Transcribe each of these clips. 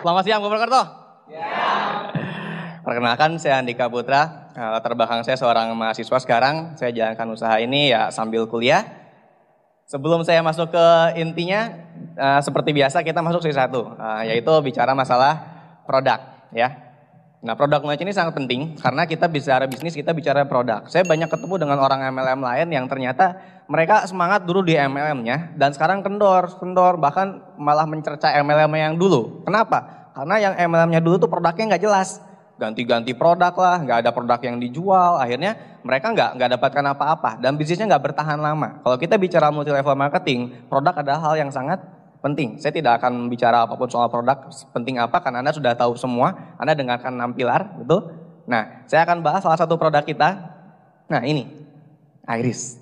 Selamat siang, Bu Purwokerto. Perkenalkan, saya Andika Putra. Latar belakang saya seorang mahasiswa sekarang. Saya jalankan usaha ini ya sambil kuliah. Sebelum saya masuk ke intinya, seperti biasa kita masuk sesi satu, yaitu bicara masalah produk, ya. Nah, produk knowledge ini sangat penting karena kita bicara bisnis, kita bicara produk. Saya banyak ketemu dengan orang MLM lain yang ternyata mereka semangat dulu di MLM-nya dan sekarang kendor, bahkan malah mencerca MLM yang dulu. Kenapa? Karena yang MLM-nya dulu tuh produknya nggak jelas. Ganti-ganti produk lah, nggak ada produk yang dijual, akhirnya mereka nggak dapatkan apa-apa dan bisnisnya nggak bertahan lama. Kalau kita bicara multi level marketing, produk adalah hal yang sangat penting. Saya tidak akan bicara apapun soal produk penting apa karena Anda sudah tahu semua. Anda dengarkan 6 pilar, betul? Nah, saya akan bahas salah satu produk kita. Nah, ini Iris.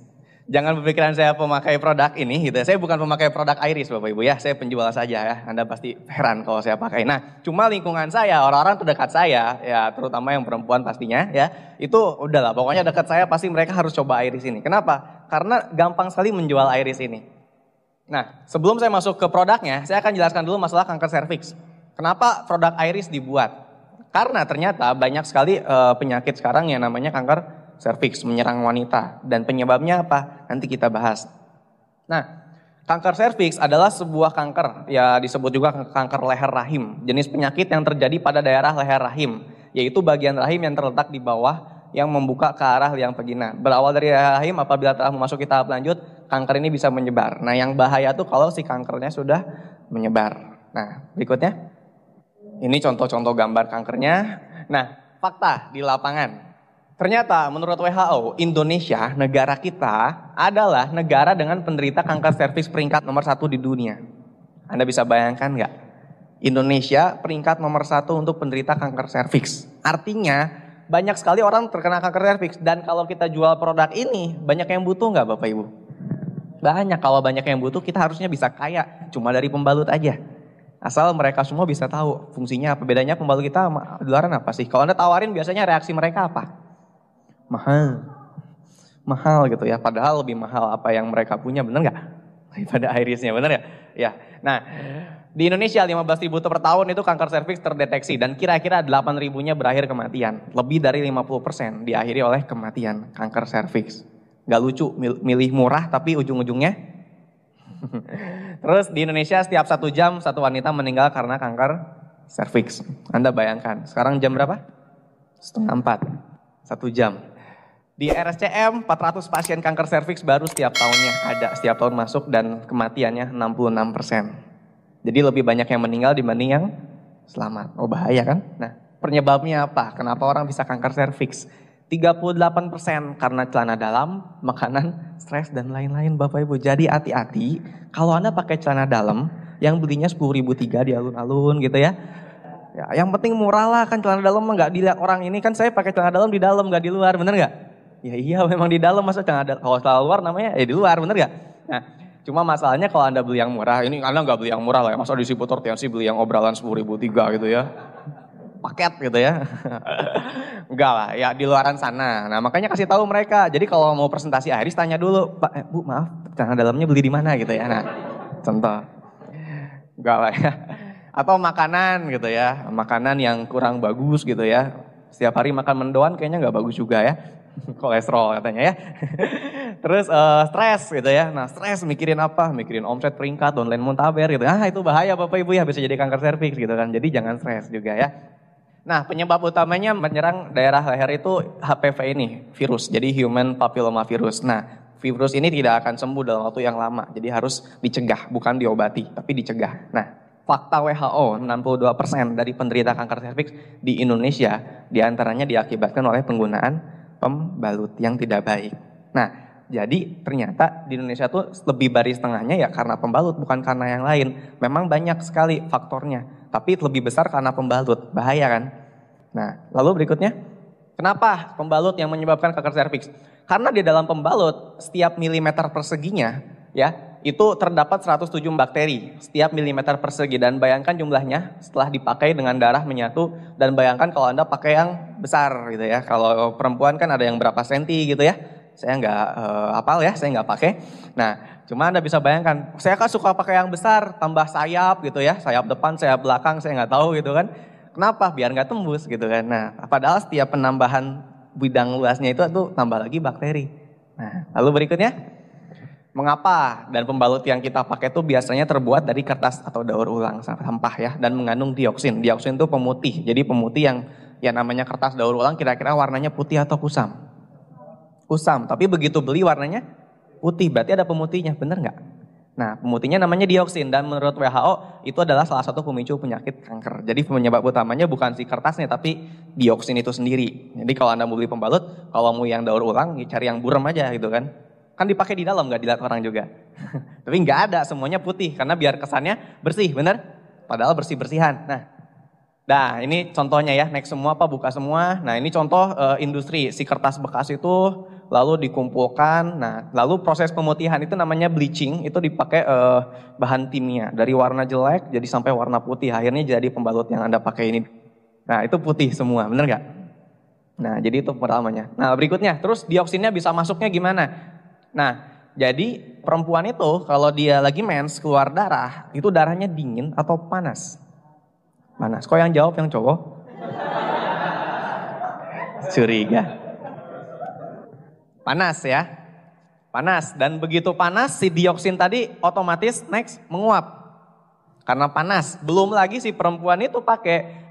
Jangan berpikiran saya pemakai produk ini gitu. Saya bukan pemakai produk Iris Bapak Ibu ya. Saya penjual saja ya. Anda pasti heran kalau saya pakai. Nah, cuma lingkungan saya, orang-orang terdekat saya, ya terutama yang perempuan pastinya ya. Itu udahlah, pokoknya dekat saya pasti mereka harus coba Iris ini. Kenapa? Karena gampang sekali menjual Iris ini. Nah, sebelum saya masuk ke produknya, saya akan jelaskan dulu masalah kanker serviks. Kenapa produk Iris dibuat? Karena ternyata banyak sekali penyakit sekarang yang namanya kanker serviks menyerang wanita. Dan penyebabnya apa? Nanti kita bahas. Nah, kanker serviks adalah sebuah kanker, ya disebut juga kanker leher rahim. Jenis penyakit yang terjadi pada daerah leher rahim, yaitu bagian rahim yang terletak di bawah yang membuka ke arah liang vagina. Berawal dari leher rahim, apabila telah memasuki tahap lanjut, kanker ini bisa menyebar. Nah, yang bahaya tuh kalau si kankernya sudah menyebar. Nah, berikutnya. Ini contoh-contoh gambar kankernya. Nah, fakta di lapangan. Ternyata menurut WHO, Indonesia, negara kita adalah negara dengan penderita kanker serviks peringkat nomor 1 di dunia. Anda bisa bayangkan nggak? Indonesia peringkat nomor 1 untuk penderita kanker serviks. Artinya banyak sekali orang terkena kanker serviks. Dan kalau kita jual produk ini, banyak yang butuh nggak Bapak Ibu? Banyak, kalau banyak yang butuh kita harusnya bisa kaya. Cuma dari pembalut aja. Asal mereka semua bisa tahu fungsinya apa. Bedanya pembalut kita sama di luaran apa sih? Kalau Anda tawarin biasanya reaksi mereka apa? Mahal gitu ya, padahal lebih mahal apa yang mereka punya, bener nggak? Daripada Irisnya, bener ya? Ya. Nah, di Indonesia 15.000 per tahun itu kanker serviks terdeteksi dan kira-kira 8.000-nya berakhir kematian. Lebih dari 50% diakhiri oleh kematian kanker serviks. Gak lucu, milih murah tapi ujung-ujungnya. Terus di Indonesia setiap 1 jam 1 wanita meninggal karena kanker serviks. Anda bayangkan, sekarang jam berapa? 3:30, 1 jam. Di RSCM 400 pasien kanker serviks baru setiap tahunnya ada, setiap tahun masuk dan kematiannya 66%. Jadi lebih banyak yang meninggal dibanding yang selamat. Oh bahaya kan? Nah, penyebabnya apa? Kenapa orang bisa kanker serviks? 38% karena celana dalam, makanan, stres dan lain-lain Bapak Ibu. Jadi hati-hati kalau Anda pakai celana dalam yang belinya 10.003 di alun-alun gitu ya. Ya, yang penting murah lah, kan celana dalam nggak dilihat orang ini, kan saya pakai celana dalam di dalam nggak di luar, bener nggak? Ya iya memang di dalam, masa celana dalam, kalau celana luar namanya di luar, bener nggak? Nah, cuma masalahnya kalau Anda beli yang murah, ini Anda nggak beli yang murah lah ya, masa di Ciputer Tiansi beli yang obralan 10.003 gitu ya, paket gitu ya. Enggak lah, ya di luaran sana. Nah makanya kasih tahu mereka, jadi kalau mau presentasi Iris tanya dulu, Pak, Bu maaf, celana dalamnya beli di mana gitu ya. Nah, contoh. Enggak lah ya. Atau makanan gitu ya, makanan yang kurang bagus gitu ya. Setiap hari makan mendoan kayaknya nggak bagus juga ya, kolesterol katanya ya. Terus stres gitu ya, nah stres mikirin apa? Mikirin omset peringkat, online muntaber gitu. Ah itu bahaya Bapak Ibu ya, bisa jadi kanker serviks gitu kan. Jadi jangan stres juga ya. Nah penyebab utamanya menyerang daerah leher itu HPV ini, virus, jadi human papilloma virus. Nah virus ini tidak akan sembuh dalam waktu yang lama, jadi harus dicegah, bukan diobati, tapi dicegah. Nah fakta WHO, 62% dari penderita kanker serviks di Indonesia diantaranya diakibatkan oleh penggunaan pembalut yang tidak baik. Nah, jadi ternyata di Indonesia tuh lebih dari setengahnya ya karena pembalut, bukan karena yang lain. Memang banyak sekali faktornya, tapi lebih besar karena pembalut, bahaya kan? Nah, lalu berikutnya, kenapa pembalut yang menyebabkan kanker serviks? Karena di dalam pembalut, setiap milimeter perseginya, ya, itu terdapat 107 bakteri setiap milimeter persegi, dan bayangkan jumlahnya setelah dipakai dengan darah menyatu, dan bayangkan kalau Anda pakai yang besar gitu ya, kalau perempuan kan ada yang berapa senti gitu ya, saya nggak hafal ya, saya nggak pakai. Nah cuma Anda bisa bayangkan, saya kan suka pakai yang besar, tambah sayap gitu ya, sayap depan, sayap belakang, saya nggak tahu gitu kan. Kenapa? Biar nggak tembus gitu kan. Nah, padahal setiap penambahan bidang luasnya itu tambah lagi bakteri. Nah, lalu berikutnya, mengapa? Dan pembalut yang kita pakai itu biasanya terbuat dari kertas atau daur ulang sampah ya, dan mengandung dioksin. Dioksin itu pemutih, jadi pemutih yang namanya kertas daur ulang kira-kira warnanya putih atau kusam? Kusam, tapi begitu beli warnanya putih, berarti ada pemutihnya, bener nggak? Nah, pemutihnya namanya dioksin dan menurut WHO itu adalah salah satu pemicu penyakit kanker. Jadi penyebab utamanya bukan si kertasnya tapi dioksin itu sendiri. Jadi kalau Anda mau beli pembalut, kalau mau yang daur ulang, cari yang burem aja gitu kan. Kan dipakai di dalam, nggak dilihat orang juga. Tapi nggak ada, semuanya putih karena biar kesannya bersih, bener? Padahal bersih-bersihan. Nah, ini contohnya ya, next semua apa, buka semua. Nah, ini contoh industri, si kertas bekas itu lalu dikumpulkan. Nah, lalu proses pemutihan itu namanya bleaching, itu dipakai bahan kimia. Dari warna jelek jadi sampai warna putih, akhirnya jadi pembalut yang Anda pakai ini. Nah, itu putih semua, bener nggak? Nah, jadi itu pertamanya. Nah, berikutnya, terus dioksinnya bisa masuknya gimana? Nah, jadi perempuan itu kalau dia lagi mens, keluar darah, itu darahnya dingin atau panas? Panas. Kok yang jawab yang cowok? Curiga. Panas ya. Panas. Dan begitu panas si dioksin tadi otomatis next menguap. Karena panas. Belum lagi si perempuan itu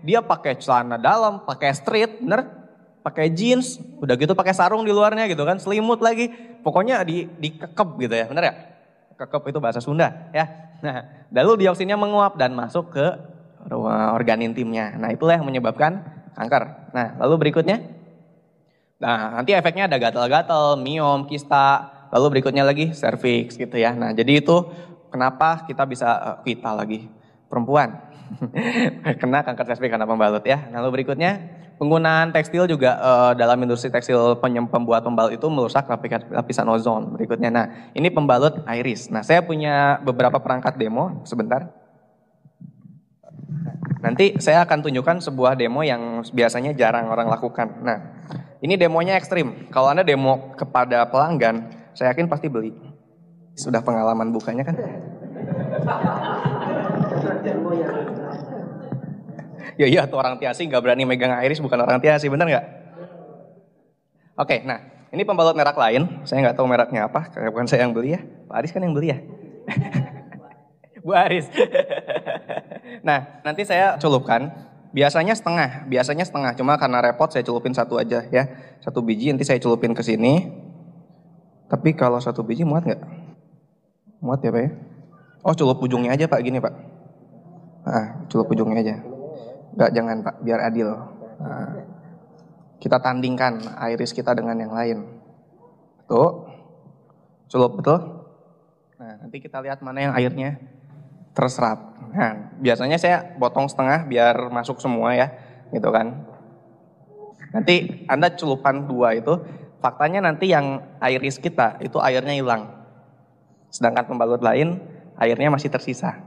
dia pakai celana dalam, pakai street, bener? Pakai jeans, udah gitu pakai sarung di luarnya gitu kan, selimut lagi. Pokoknya dikekep gitu ya, bener ya? Kekep itu bahasa Sunda ya. Nah, lalu dioksinnya menguap dan masuk ke organ intimnya. Nah, itulah yang menyebabkan kanker. Nah, lalu berikutnya. Nah, nanti efeknya ada gatal-gatal, miom, kista, lalu berikutnya lagi serviks gitu ya. Nah, jadi itu kenapa kita kita lagi perempuan kena kanker serviks karena pembalut ya. Nah, lalu berikutnya penggunaan tekstil juga dalam industri tekstil pembuat pembalut itu merusak lapisan ozon. Berikutnya, nah ini pembalut iris. Nah, saya punya beberapa perangkat demo sebentar. Nanti saya akan tunjukkan sebuah demo yang biasanya jarang orang lakukan. Nah, ini demonya ekstrim. Kalau Anda demo kepada pelanggan, saya yakin pasti beli. Sudah pengalaman bukanya kan? Ya tuh orang Tiasi nggak berani megang iris, bukan orang Tiasi, bener nggak? Oke, nah ini pembalut merek lain. Saya nggak tahu mereknya apa, karena bukan saya yang beli ya. Pak Aris kan yang beli ya. Bu Aris. Nah, nanti saya celupkan. Biasanya setengah. Cuma karena repot saya celupin satu aja ya. Satu biji nanti saya celupin ke sini. Tapi kalau satu biji muat nggak? Muat ya Pak ya? Oh, celup ujungnya aja Pak, gini Pak. Celup ujungnya aja. Nggak, jangan Pak, biar adil. Kita tandingkan iris kita dengan yang lain. Tuh, celup betul. Nah, nanti kita lihat mana yang airnya terserap. Nah, biasanya saya potong setengah biar masuk semua ya, gitu kan. Nanti Anda celupan 2 itu, faktanya nanti yang iris kita itu airnya hilang. Sedangkan pembalut lain airnya masih tersisa.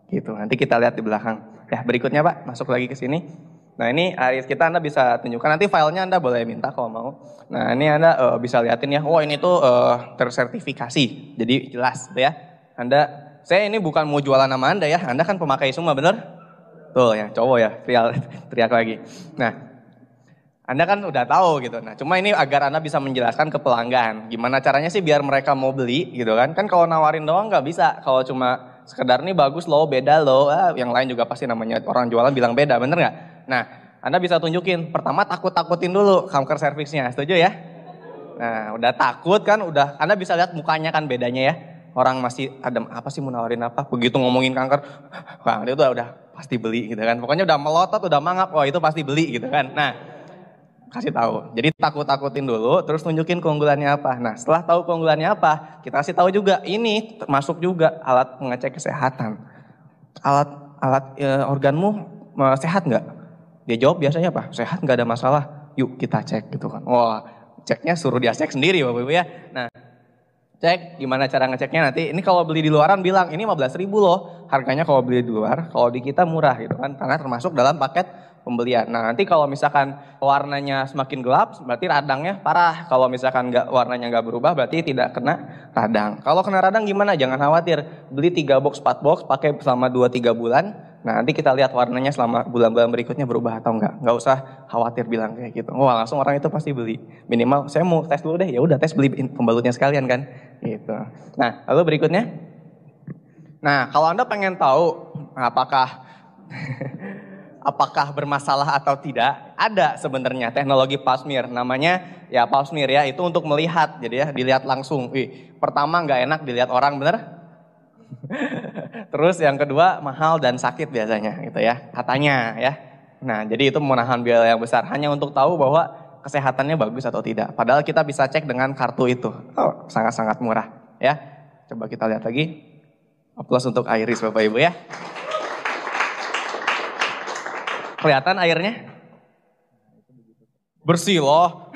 Gitu. Nanti kita lihat di belakang. Ya, berikutnya Pak, masuk lagi ke sini. Nah, ini iris kita Anda bisa tunjukkan. Nanti filenya Anda boleh minta kalau mau. Nah, ini Anda bisa liatin ya. Oh, ini tuh tersertifikasi. Jadi jelas ya. Saya ini bukan mau jualan nama Anda ya. Anda kan pemakai semua, bener? Tuh ya, cowok ya, teriak lagi. Nah, Anda kan udah tahu gitu. Nah, cuma ini agar Anda bisa menjelaskan ke pelanggan. Gimana caranya sih biar mereka mau beli gitu kan. Kan kalau nawarin doang nggak bisa. Kalau cuma sekedar nih bagus loh, beda loh. Yang lain juga pasti namanya orang jualan bilang beda, bener nggak? Nah, Anda bisa tunjukin. Pertama takut-takutin dulu kanker serviksnya, setuju ya? Nah, udah takut kan, Anda bisa lihat mukanya kan bedanya ya. Orang masih adem, apa sih mau nawarin apa? Begitu ngomongin kanker, wah itu udah pasti beli gitu kan. Pokoknya udah melotot, udah mangap, wah itu pasti beli gitu kan. Nah, kasih tahu. Jadi takut-takutin dulu, terus tunjukin keunggulannya apa. Nah, setelah tahu keunggulannya apa, kita kasih tahu juga ini termasuk juga alat pengecek kesehatan. Alat organmu sehat nggak? Dia jawab biasanya apa? Sehat, nggak ada masalah. Yuk kita cek gitu kan. Wah, ceknya suruh dia cek sendiri Bapak Ibu ya. Nah, cek gimana cara ngeceknya nanti. Ini kalau beli di luaran bilang ini 15.000 loh harganya kalau beli di luar. Kalau di kita murah gitu kan, karena termasuk dalam paket pembelian. Nah nanti kalau misalkan warnanya semakin gelap berarti radangnya parah. Kalau misalkan warnanya nggak berubah berarti tidak kena radang. Kalau kena radang gimana? Jangan khawatir. Beli 3 box, 4 box, pakai selama 2-3 bulan. Nah nanti kita lihat warnanya selama bulan-bulan berikutnya berubah atau enggak. Nggak usah khawatir bilang kayak gitu. Wah langsung orang itu pasti beli. Minimal saya mau tes dulu deh, ya udah tes beli pembalutnya sekalian kan. Gitu. Nah lalu berikutnya. Nah kalau Anda pengen tahu apakah apakah bermasalah atau tidak, ada sebenarnya teknologi pulse smear. Namanya ya pulse smear ya, itu untuk melihat. Jadi ya dilihat langsung. Pertama nggak enak dilihat orang, bener? Terus yang kedua mahal dan sakit biasanya gitu ya, katanya ya. Nah jadi itu menahan biaya yang besar hanya untuk tahu bahwa kesehatannya bagus atau tidak. Padahal kita bisa cek dengan kartu itu. Oh, sangat-sangat murah ya. Coba kita lihat lagi. Aplaus untuk Iris Bapak Ibu ya. Kelihatan airnya? Bersih loh.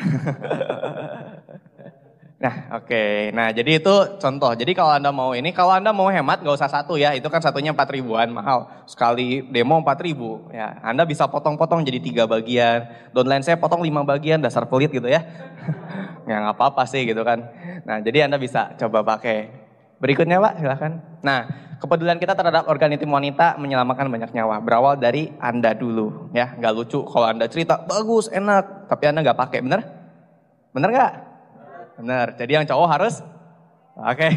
Nah oke, nah jadi itu contoh. Jadi kalau Anda mau ini, kalau Anda mau hemat gak usah satu ya, itu kan satunya 4 ribuan mahal. Sekali demo 4 ribu ya, Anda bisa potong-potong jadi 3 bagian. Downline saya potong 5 bagian, dasar pelit gitu ya. Ya gak apa-apa sih gitu kan. Nah jadi Anda bisa coba pakai. Berikutnya Pak silahkan. Nah kepedulian kita terhadap organ intim wanita menyelamatkan banyak nyawa. Berawal dari Anda dulu ya, gak lucu kalau Anda cerita bagus, enak, tapi Anda gak pakai, bener? Bener gak? Benar, jadi yang cowok harus oke.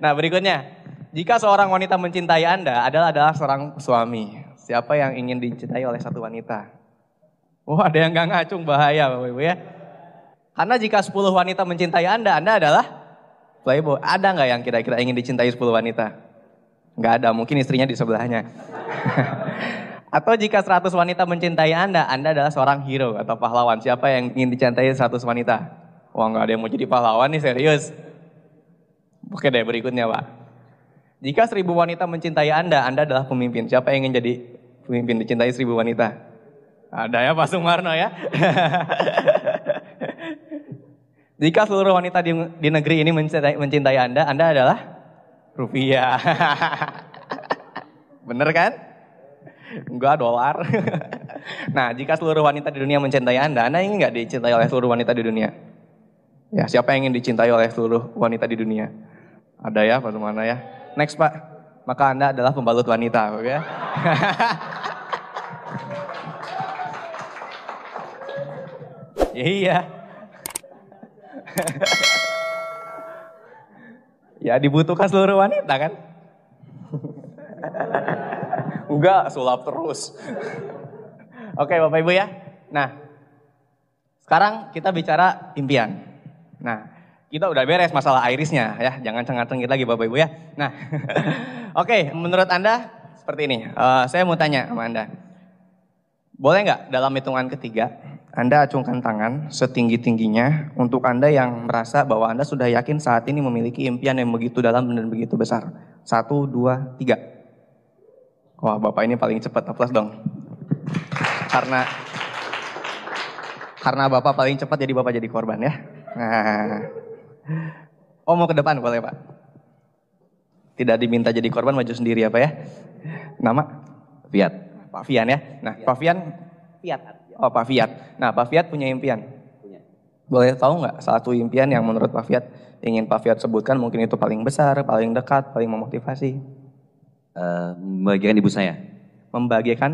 Nah berikutnya, jika seorang wanita mencintai Anda adalah seorang suami. Siapa yang ingin dicintai oleh satu wanita? Wah ada yang gak ngacung, bahaya Bapak Ibu ya. Karena jika 10 wanita mencintai Anda adalah playboy. Ada gak yang kira-kira ingin dicintai 10 wanita? Gak ada, mungkin istrinya di sebelahnya. Atau jika 100 wanita mencintai Anda adalah seorang hero atau pahlawan. Siapa yang ingin dicintai 100 wanita? Wah nggak ada yang mau jadi pahlawan nih, serius. Oke deh berikutnya Pak. Jika 1000 wanita mencintai Anda adalah pemimpin. Siapa yang ingin jadi pemimpin dicintai 1000 wanita? Ada ya Pak Sumarno ya. Jika seluruh wanita di negeri ini mencintai Anda adalah rupiah. Bener kan? Enggak, dolar. Nah jika seluruh wanita di dunia mencintai Anda ingin nggak dicintai oleh seluruh wanita di dunia? Ya, siapa yang ingin dicintai oleh seluruh wanita di dunia? Ada ya, Pak Sumarno ya. Next Pak, maka Anda adalah pembalut wanita, oke? Ya? Iya. Ya dibutuhkan seluruh wanita kan? Enggak, sulap terus. Oke Bapak Ibu ya. Nah, sekarang kita bicara impian. Nah, kita udah beres masalah irisnya ya, jangan cengar-cengir lagi Bapak Ibu ya. Nah, oke, menurut Anda seperti ini, saya mau tanya sama Anda. Boleh nggak dalam hitungan ketiga, Anda acungkan tangan setinggi-tingginya untuk Anda yang merasa bahwa Anda sudah yakin saat ini memiliki impian yang begitu dalam dan begitu besar. 1, 2, 3. Wah, Bapak ini paling cepat, aplaus dong. Karena Bapak paling cepat jadi Bapak jadi korban ya. Nah. Oh mau ke depan boleh Pak. Tidak diminta jadi korban, maju sendiri ya Pak ya. Nama? Fiat. Pak Fian ya. Nah Fiat. Pak Fian. Fiat. Oh Pak Fiat. Nah Pak Fiat punya impian. Punya. Boleh tahu nggak satu impian yang menurut Pak Fiat ingin Pak Fiat sebutkan, mungkin itu paling besar, paling dekat, paling memotivasi? Membahagiakan ibu saya. Membahagiakan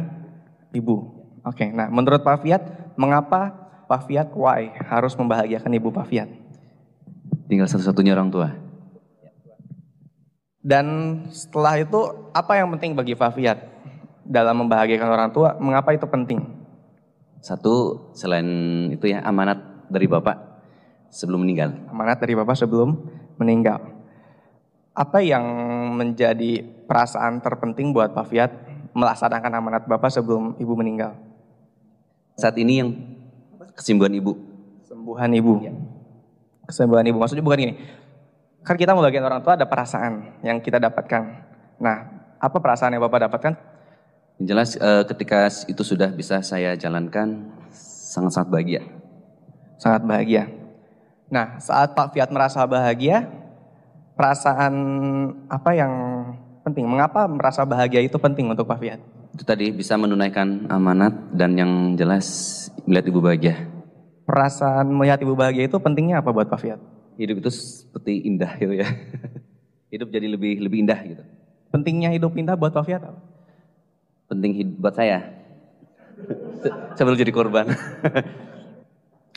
ibu. Oke. Nah menurut Pak Fiat, mengapa Pak Fiat, why harus membahagiakan ibu Pak Fiat? Tinggal satu-satunya orang tua. Dan setelah itu, apa yang penting bagi Pak Fiat dalam membahagiakan orang tua? Mengapa itu penting? Satu, selain itu ya, amanat dari Bapak sebelum meninggal. Amanat dari Bapak sebelum meninggal. Apa yang menjadi perasaan terpenting buat Pak Fiat melaksanakan amanat Bapak sebelum ibu meninggal? Saat ini yang kesembuhan ibu. Kesembuhan ibu. Ya. Kesembuhan ibu, maksudnya bukan gini. Kan kita membagian orang tua ada perasaan yang kita dapatkan. Nah, apa perasaan yang Bapak dapatkan? Yang jelas ketika itu sudah bisa saya jalankan, sangat-sangat bahagia. Sangat bahagia. Nah, saat Pak Fiat merasa bahagia, perasaan apa yang penting? Mengapa merasa bahagia itu penting untuk Pak Fiat? Itu tadi bisa menunaikan amanat dan yang jelas melihat ibu bahagia. Perasaan melihat ibu bahagia itu pentingnya apa buat Pak Fiat? Hidup itu seperti indah gitu ya. Hidup jadi lebih indah gitu. Pentingnya hidup indah buat Pak Fiat apa? Penting hidup buat saya. Sebelum jadi korban.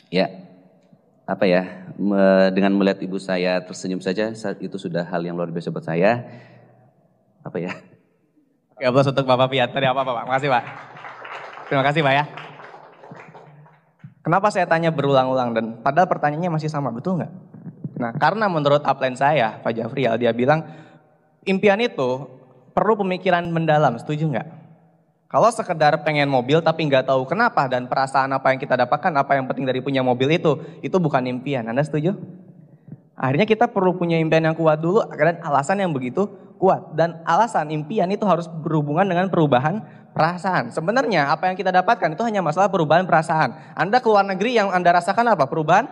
Ya, apa ya, dengan melihat ibu saya tersenyum saja, itu sudah hal yang luar biasa buat saya. Apa ya? Oke, aplaus untuk Bapak Fiat. Tadi apa Pak? Makasih Pak. Terima kasih Pak ya. Kenapa saya tanya berulang-ulang dan padahal pertanyaannya masih sama, betul nggak? Nah, karena menurut upline saya, Pak Jafrial, dia bilang impian itu perlu pemikiran mendalam, setuju nggak? Kalau sekedar pengen mobil tapi nggak tahu kenapa dan perasaan apa yang kita dapatkan, apa yang penting dari punya mobil itu bukan impian. Anda setuju? Akhirnya kita perlu punya impian yang kuat dulu, dan alasan yang begitu kuat. Dan alasan impian itu harus berhubungan dengan perubahan perasaan. Sebenarnya apa yang kita dapatkan itu hanya masalah perubahan perasaan. Anda keluar negeri yang Anda rasakan apa? Perubahan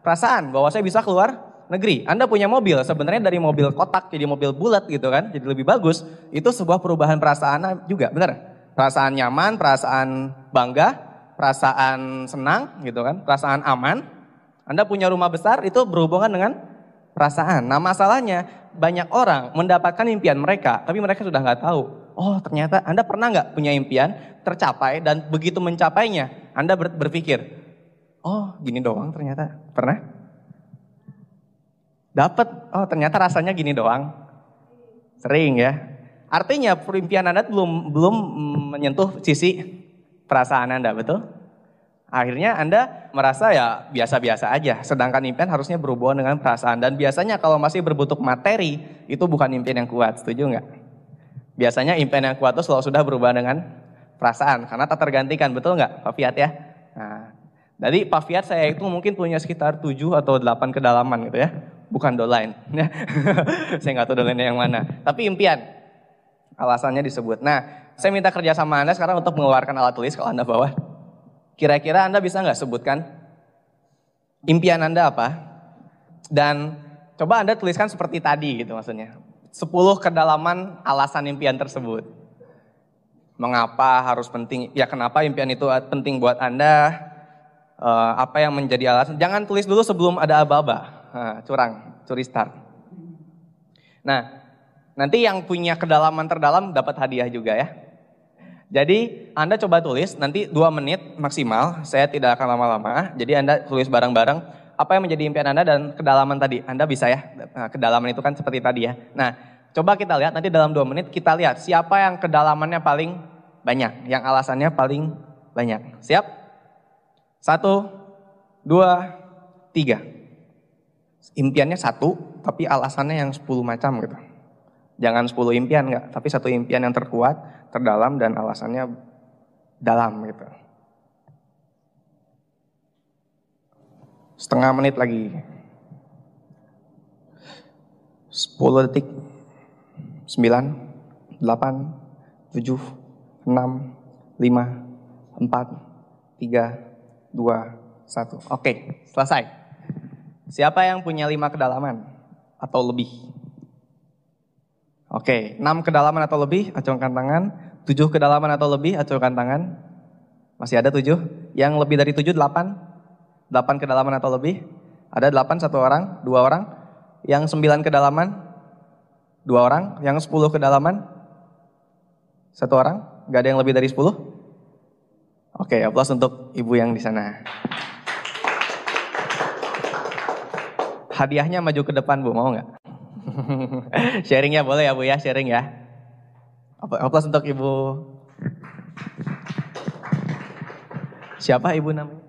perasaan, bahwa saya bisa keluar negeri. Anda punya mobil, sebenarnya dari mobil kotak jadi mobil bulat gitu kan, jadi lebih bagus. Itu sebuah perubahan perasaan juga, benar? Perasaan nyaman, perasaan bangga, perasaan senang gitu kan, perasaan aman. Anda punya rumah besar itu berhubungan dengan perasaan. Nah masalahnya banyak orang mendapatkan impian mereka, tapi mereka sudah nggak tahu. Oh ternyata Anda pernah nggak punya impian tercapai dan begitu mencapainya Anda berpikir, oh gini doang ternyata. Pernah? Dapat, oh ternyata rasanya gini doang. Sering ya. Artinya impian Anda belum menyentuh sisi perasaan Anda, betul? Akhirnya Anda merasa ya biasa-biasa aja. Sedangkan impian harusnya berhubungan dengan perasaan. Dan biasanya kalau masih berbentuk materi, itu bukan impian yang kuat, setuju nggak? Biasanya impian yang kuat itu selalu sudah berubah dengan perasaan. Karena tak tergantikan, betul nggak Pak Fiat ya? Nah, jadi Pak Fiat saya itu mungkin punya sekitar 7 atau 8 kedalaman gitu ya. Bukan doline. Saya nggak tahu doline yang mana. Tapi impian, alasannya disebut. Nah, saya minta kerja sama Anda sekarang untuk mengeluarkan alat tulis kalau Anda bawa. Kira-kira Anda bisa nggak sebutkan impian Anda apa? Dan coba Anda tuliskan seperti tadi gitu maksudnya. 10 kedalaman alasan impian tersebut. Mengapa harus penting? Ya kenapa impian itu penting buat Anda? Apa yang menjadi alasan? Jangan tulis dulu sebelum ada aba-aba. Curi start. Nah, nanti yang punya kedalaman terdalam dapat hadiah juga ya. Jadi Anda coba tulis, nanti 2 menit maksimal, saya tidak akan lama-lama. Jadi Anda tulis bareng-bareng, apa yang menjadi impian Anda dan kedalaman tadi. Anda bisa ya, kedalaman itu kan seperti tadi ya. Nah, coba kita lihat nanti dalam 2 menit kita lihat siapa yang kedalamannya paling banyak, yang alasannya paling banyak. Siap? 1, 2, 3. Impiannya 1, tapi alasannya yang 10 macam gitu. Jangan 10 impian enggak, tapi 1 impian yang terkuat, terdalam dan alasannya dalam gitu. Setengah menit lagi. 10 detik. 9, 8, 7, 6, 5, 4, 3, 2, 1. Oke, selesai. Siapa yang punya 5 kedalaman atau lebih? Oke, 6 kedalaman atau lebih, acungkan tangan. 7 kedalaman atau lebih, acungkan tangan. Masih ada 7? Yang lebih dari 7, 8? 8 kedalaman atau lebih? Ada 8, 1 orang, 2 orang. Yang 9 kedalaman, 2 orang. Yang 10 kedalaman, 1 orang. Gak ada yang lebih dari 10? Oke, aplaus untuk ibu yang di sana. Hadiahnya maju ke depan Bu, mau nggak? Sharingnya boleh ya Bu ya, sharing ya. Aplaus untuk Ibu. Siapa Ibu namanya?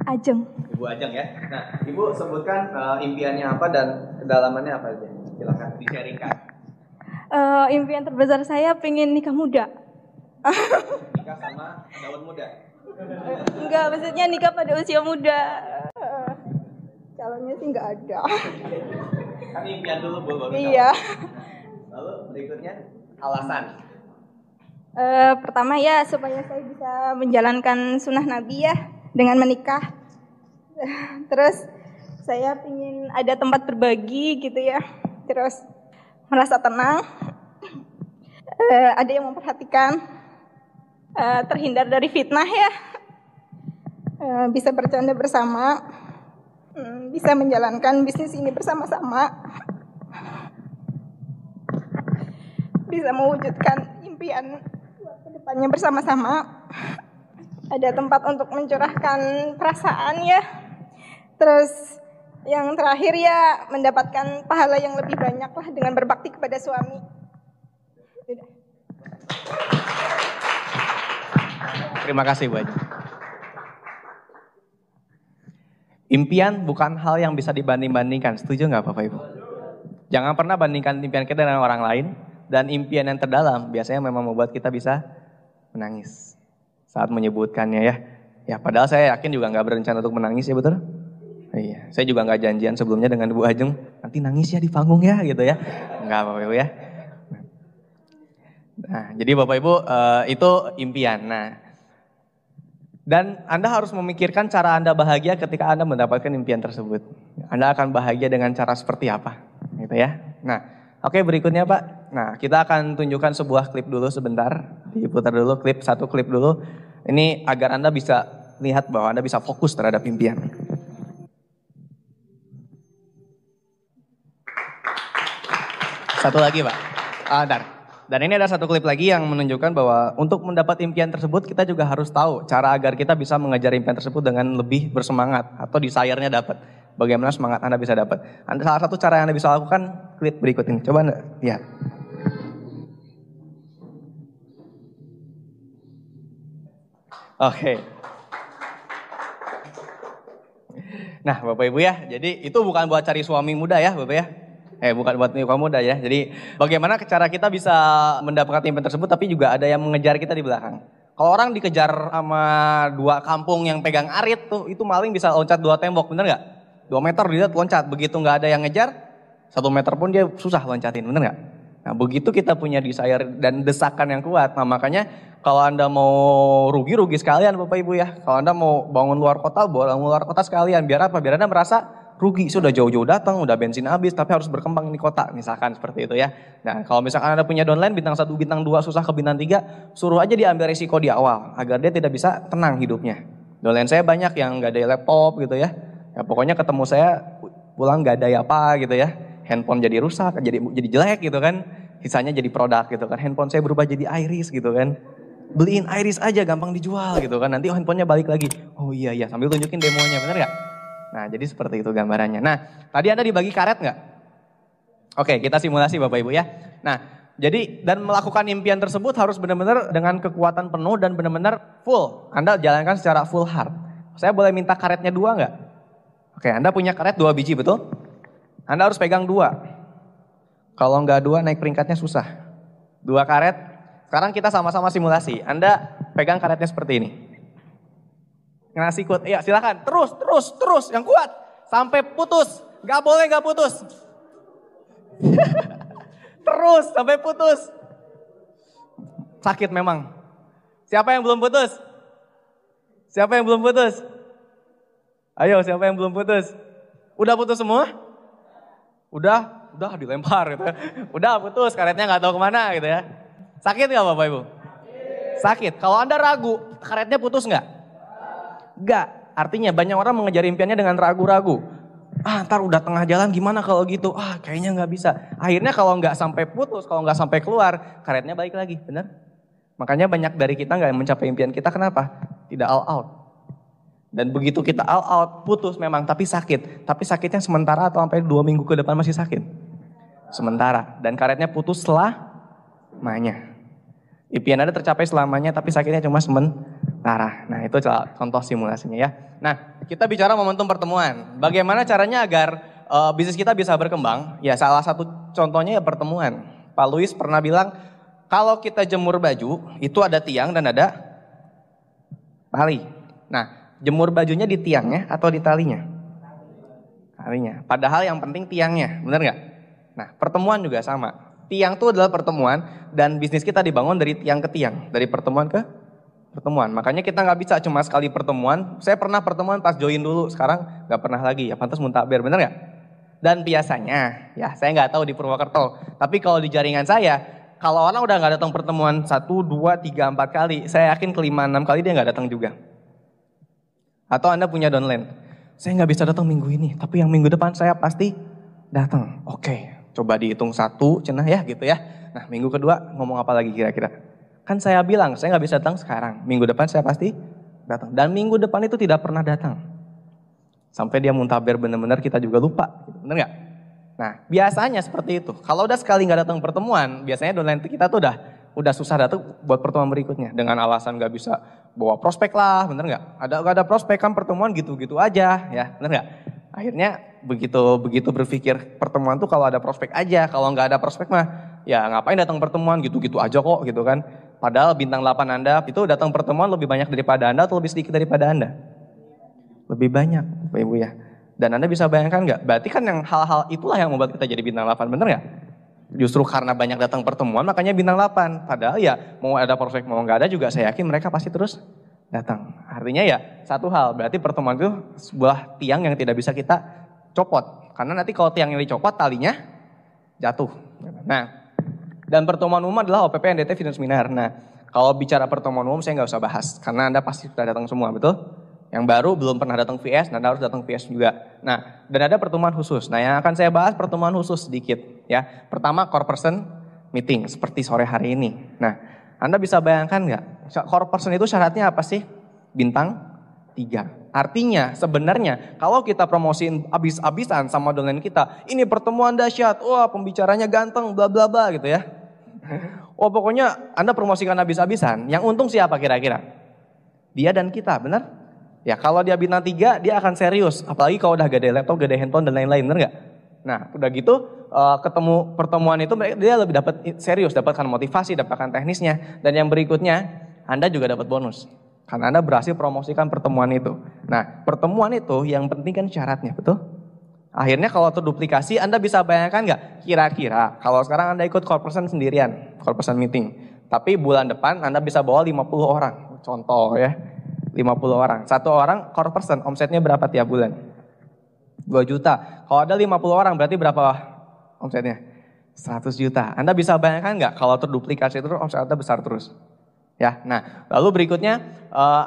Ajeng. Ibu Ajeng ya. Nah, Ibu sebutkan impiannya apa dan kedalamannya apa aja. Silakan di-sharingkan. Impian terbesar saya pengen nikah muda. Nikah sama daun muda? Enggak, maksudnya nikah pada usia muda. Calonnya sih enggak ada. Kan impian dulu Bu, baru Iya. Lalu berikutnya alasan. Pertama ya supaya saya bisa menjalankan sunnah Nabi ya dengan menikah. Terus saya ingin ada tempat berbagi gitu ya. Terus merasa tenang. Ada yang memperhatikan. terhindar dari fitnah ya, bisa bercanda bersama, bisa menjalankan bisnis ini bersama-sama, bisa mewujudkan impian ke depannya bersama-sama, ada tempat untuk mencurahkan perasaan ya, terus yang terakhir ya mendapatkan pahala yang lebih banyak lah dengan berbakti kepada suami. Udah. Terima kasih Bu Haji. Impian bukan hal yang bisa dibanding-bandingkan, setuju nggak Bapak Ibu? Jangan pernah bandingkan impian kita dengan orang lain, dan impian yang terdalam biasanya memang membuat kita bisa menangis saat menyebutkannya ya. Ya padahal saya yakin juga nggak berencana untuk menangis ya, betul? Iya, saya juga nggak janjian sebelumnya dengan Bu Ajeng, nanti nangis ya di panggung ya gitu ya. Nggak Bapak Ibu ya. Nah jadi Bapak Ibu itu impian. Nah dan Anda harus memikirkan cara Anda bahagia ketika Anda mendapatkan impian tersebut. Anda akan bahagia dengan cara seperti apa, gitu ya. Nah, oke berikutnya Pak. Nah, kita akan tunjukkan sebuah klip dulu sebentar. Diputar dulu satu klip dulu. Ini agar Anda bisa lihat bahwa Anda bisa fokus terhadap impian. Satu lagi Pak. Ntar. Dan ini ada satu klip lagi yang menunjukkan bahwa untuk mendapat impian tersebut kita juga harus tahu cara agar kita bisa mengejar impian tersebut dengan lebih bersemangat atau desire-nya dapat. Bagaimana semangat Anda bisa dapat. Salah satu cara yang Anda bisa lakukan klip berikut ini. Coba Anda lihat. Oke. Nah Bapak Ibu ya, jadi itu bukan buat cari suami muda ya Bapak ya. Bukan buat nikah muda ya. Jadi bagaimana cara kita bisa mendapatkan impian tersebut tapi juga ada yang mengejar kita di belakang. Kalau orang dikejar sama dua kampung yang pegang arit tuh, itu maling bisa loncat 2 tembok, bener gak? 2 meter dia loncat, begitu gak ada yang ngejar, 1 meter pun dia susah loncatin, bener gak? Nah begitu kita punya desire dan desakan yang kuat, nah makanya kalau Anda mau rugi sekalian Bapak Ibu ya. Kalau Anda mau bangun luar kota, bangun luar kota sekalian, biar apa? Biar Anda merasa rugi, sudah jauh-jauh datang, udah bensin habis, tapi harus berkembang di kota, misalkan seperti itu ya. Nah kalau misalkan Anda punya downline bintang 1, bintang 2, susah ke bintang 3, suruh aja dia ambil risiko di awal, agar dia tidak bisa tenang hidupnya. Downline saya banyak yang gak ada laptop gitu ya. Ya pokoknya ketemu saya pulang gak ada apa gitu ya. Handphone jadi rusak, jadi jelek gitu kan. Sisanya jadi produk gitu kan. Handphone saya berubah jadi Iris gitu kan. Beliin Iris aja gampang dijual gitu kan. Nanti handphonenya balik lagi. Oh iya sambil tunjukin demonya, bener gak? Nah jadi seperti itu gambarannya. Nah tadi Anda dibagi karet nggak? Oke kita simulasi Bapak Ibu ya. Nah jadi dan melakukan impian tersebut harus benar-benar dengan kekuatan penuh dan benar-benar full. Anda jalankan secara full heart. Saya boleh minta karetnya 2 nggak? Oke Anda punya karet 2 biji betul? Anda harus pegang 2. Kalau nggak 2 naik peringkatnya susah. 2 karet. Sekarang kita sama-sama simulasi. Anda pegang karetnya seperti ini. Ngasih ikut, iya silakan, terus, yang kuat, sampai putus, gak boleh gak putus. Terus, sampai putus. Sakit memang. Siapa yang belum putus? Siapa yang belum putus? Ayo, siapa yang belum putus? Udah putus semua? Udah dilempar gitu. Udah putus, karetnya gak tahu kemana gitu ya. Sakit gak Bapak Ibu? Sakit, kalau Anda ragu, karetnya putus gak? Enggak, artinya banyak orang mengejar impiannya dengan ragu-ragu. Ntar udah tengah jalan gimana kalau gitu? Kayaknya nggak bisa. Akhirnya kalau nggak sampai putus, kalau nggak sampai keluar, karetnya balik lagi, benar? Makanya banyak dari kita nggak mencapai impian kita, kenapa? Tidak all out. Dan begitu kita all out, putus memang, tapi sakit. Tapi sakitnya sementara atau sampai 2 minggu ke depan masih sakit? Sementara. Dan karetnya putus selamanya. Impian Anda tercapai selamanya, tapi sakitnya cuma sementara. Nah itu contoh simulasinya ya. Nah kita bicara momentum pertemuan. Bagaimana caranya agar bisnis kita bisa berkembang? Ya salah satu contohnya ya pertemuan. Pak Luis pernah bilang kalau kita jemur baju itu ada tiang dan ada tali. Nah jemur bajunya di tiangnya atau di talinya? Talinya. Padahal yang penting tiangnya, benar nggak? Nah pertemuan juga sama. Tiang itu adalah pertemuan dan bisnis kita dibangun dari tiang ke tiang, dari pertemuan ke pertemuan. Makanya kita nggak bisa cuma sekali pertemuan. Saya pernah pertemuan pas join dulu, sekarang nggak pernah lagi. Ya pantas muntaber, bener nggak? Dan biasanya, ya saya nggak tahu di Purwokerto. Tapi kalau di jaringan saya, kalau orang udah nggak datang pertemuan 1, 2, 3, 4 kali, saya yakin kelima, 6 kali dia nggak datang juga. Atau Anda punya downline, saya nggak bisa datang minggu ini, tapi yang minggu depan saya pasti datang. Oke, coba dihitung 1, cenah ya gitu ya. Nah minggu kedua ngomong apa lagi kira-kira? Kan saya bilang saya nggak bisa datang sekarang, minggu depan saya pasti datang. Dan minggu depan itu tidak pernah datang. Sampai dia muntaber benar-benar kita juga lupa, benar nggak? Nah biasanya seperti itu. Kalau udah sekali nggak datang pertemuan, biasanya downline kita tuh udah susah datang buat pertemuan berikutnya. Dengan alasan nggak bisa bawa prospek lah, bener nggak? Ada prospek kan pertemuan gitu-gitu aja, ya bener nggak? Akhirnya begitu berpikir pertemuan tuh kalau ada prospek aja, kalau nggak ada prospek mah ya ngapain datang pertemuan gitu-gitu aja kok gitu kan. Padahal bintang 8 Anda itu datang pertemuan lebih banyak daripada Anda atau lebih sedikit daripada Anda? Lebih banyak Bapak Ibu ya. Dan Anda bisa bayangkan nggak? Berarti kan yang hal-hal itulah yang membuat kita jadi bintang 8, bener nggak? Justru karena banyak datang pertemuan makanya bintang 8. Padahal ya mau ada prospek mau nggak ada juga saya yakin mereka pasti terus datang. Artinya ya satu hal, berarti pertemuan itu sebuah tiang yang tidak bisa kita copot. Karena nanti kalau tiang yang dicopot talinya jatuh. Nah, dan pertemuan umum adalah OPP, NDT, Fit dan Seminar. Nah, kalau bicara pertemuan umum saya nggak usah bahas. Karena Anda pasti sudah datang semua, betul? Yang baru belum pernah datang VS, Anda harus datang VS juga. Nah, dan ada pertemuan khusus. Nah, yang akan saya bahas pertemuan khusus sedikit. Ya, pertama core person meeting, seperti sore hari ini. Nah, Anda bisa bayangkan nggak? Core person itu syaratnya apa sih? Bintang 3. Artinya sebenarnya kalau kita promosiin abis-abisan sama downline kita, ini pertemuan dahsyat, wah pembicaranya ganteng, bla bla bla gitu ya. Oh pokoknya Anda promosikan abis-abisan, yang untung siapa kira-kira? Dia dan kita, benar? Ya kalau dia bintang 3, dia akan serius. Apalagi kalau udah gede laptop, gede handphone dan lain-lain, benar nggak? Nah udah gitu ketemu pertemuan itu dia lebih dapat serius, dapatkan motivasi, dapatkan teknisnya. Dan yang berikutnya Anda juga dapat bonus. Karena Anda berhasil promosikan pertemuan itu. Nah pertemuan itu yang penting kan syaratnya, betul? Akhirnya kalau terduplikasi Anda bisa bayangkan nggak? Kira-kira kalau sekarang Anda ikut core person sendirian, core person meeting. Tapi bulan depan Anda bisa bawa 50 orang. Contoh ya. 50 orang. Satu orang core person omsetnya berapa tiap bulan? 2 juta. Kalau ada 50 orang berarti berapa omsetnya? 100 juta. Anda bisa bayangkan nggak kalau terduplikasi itu omset Anda besar terus? Ya. Nah, lalu berikutnya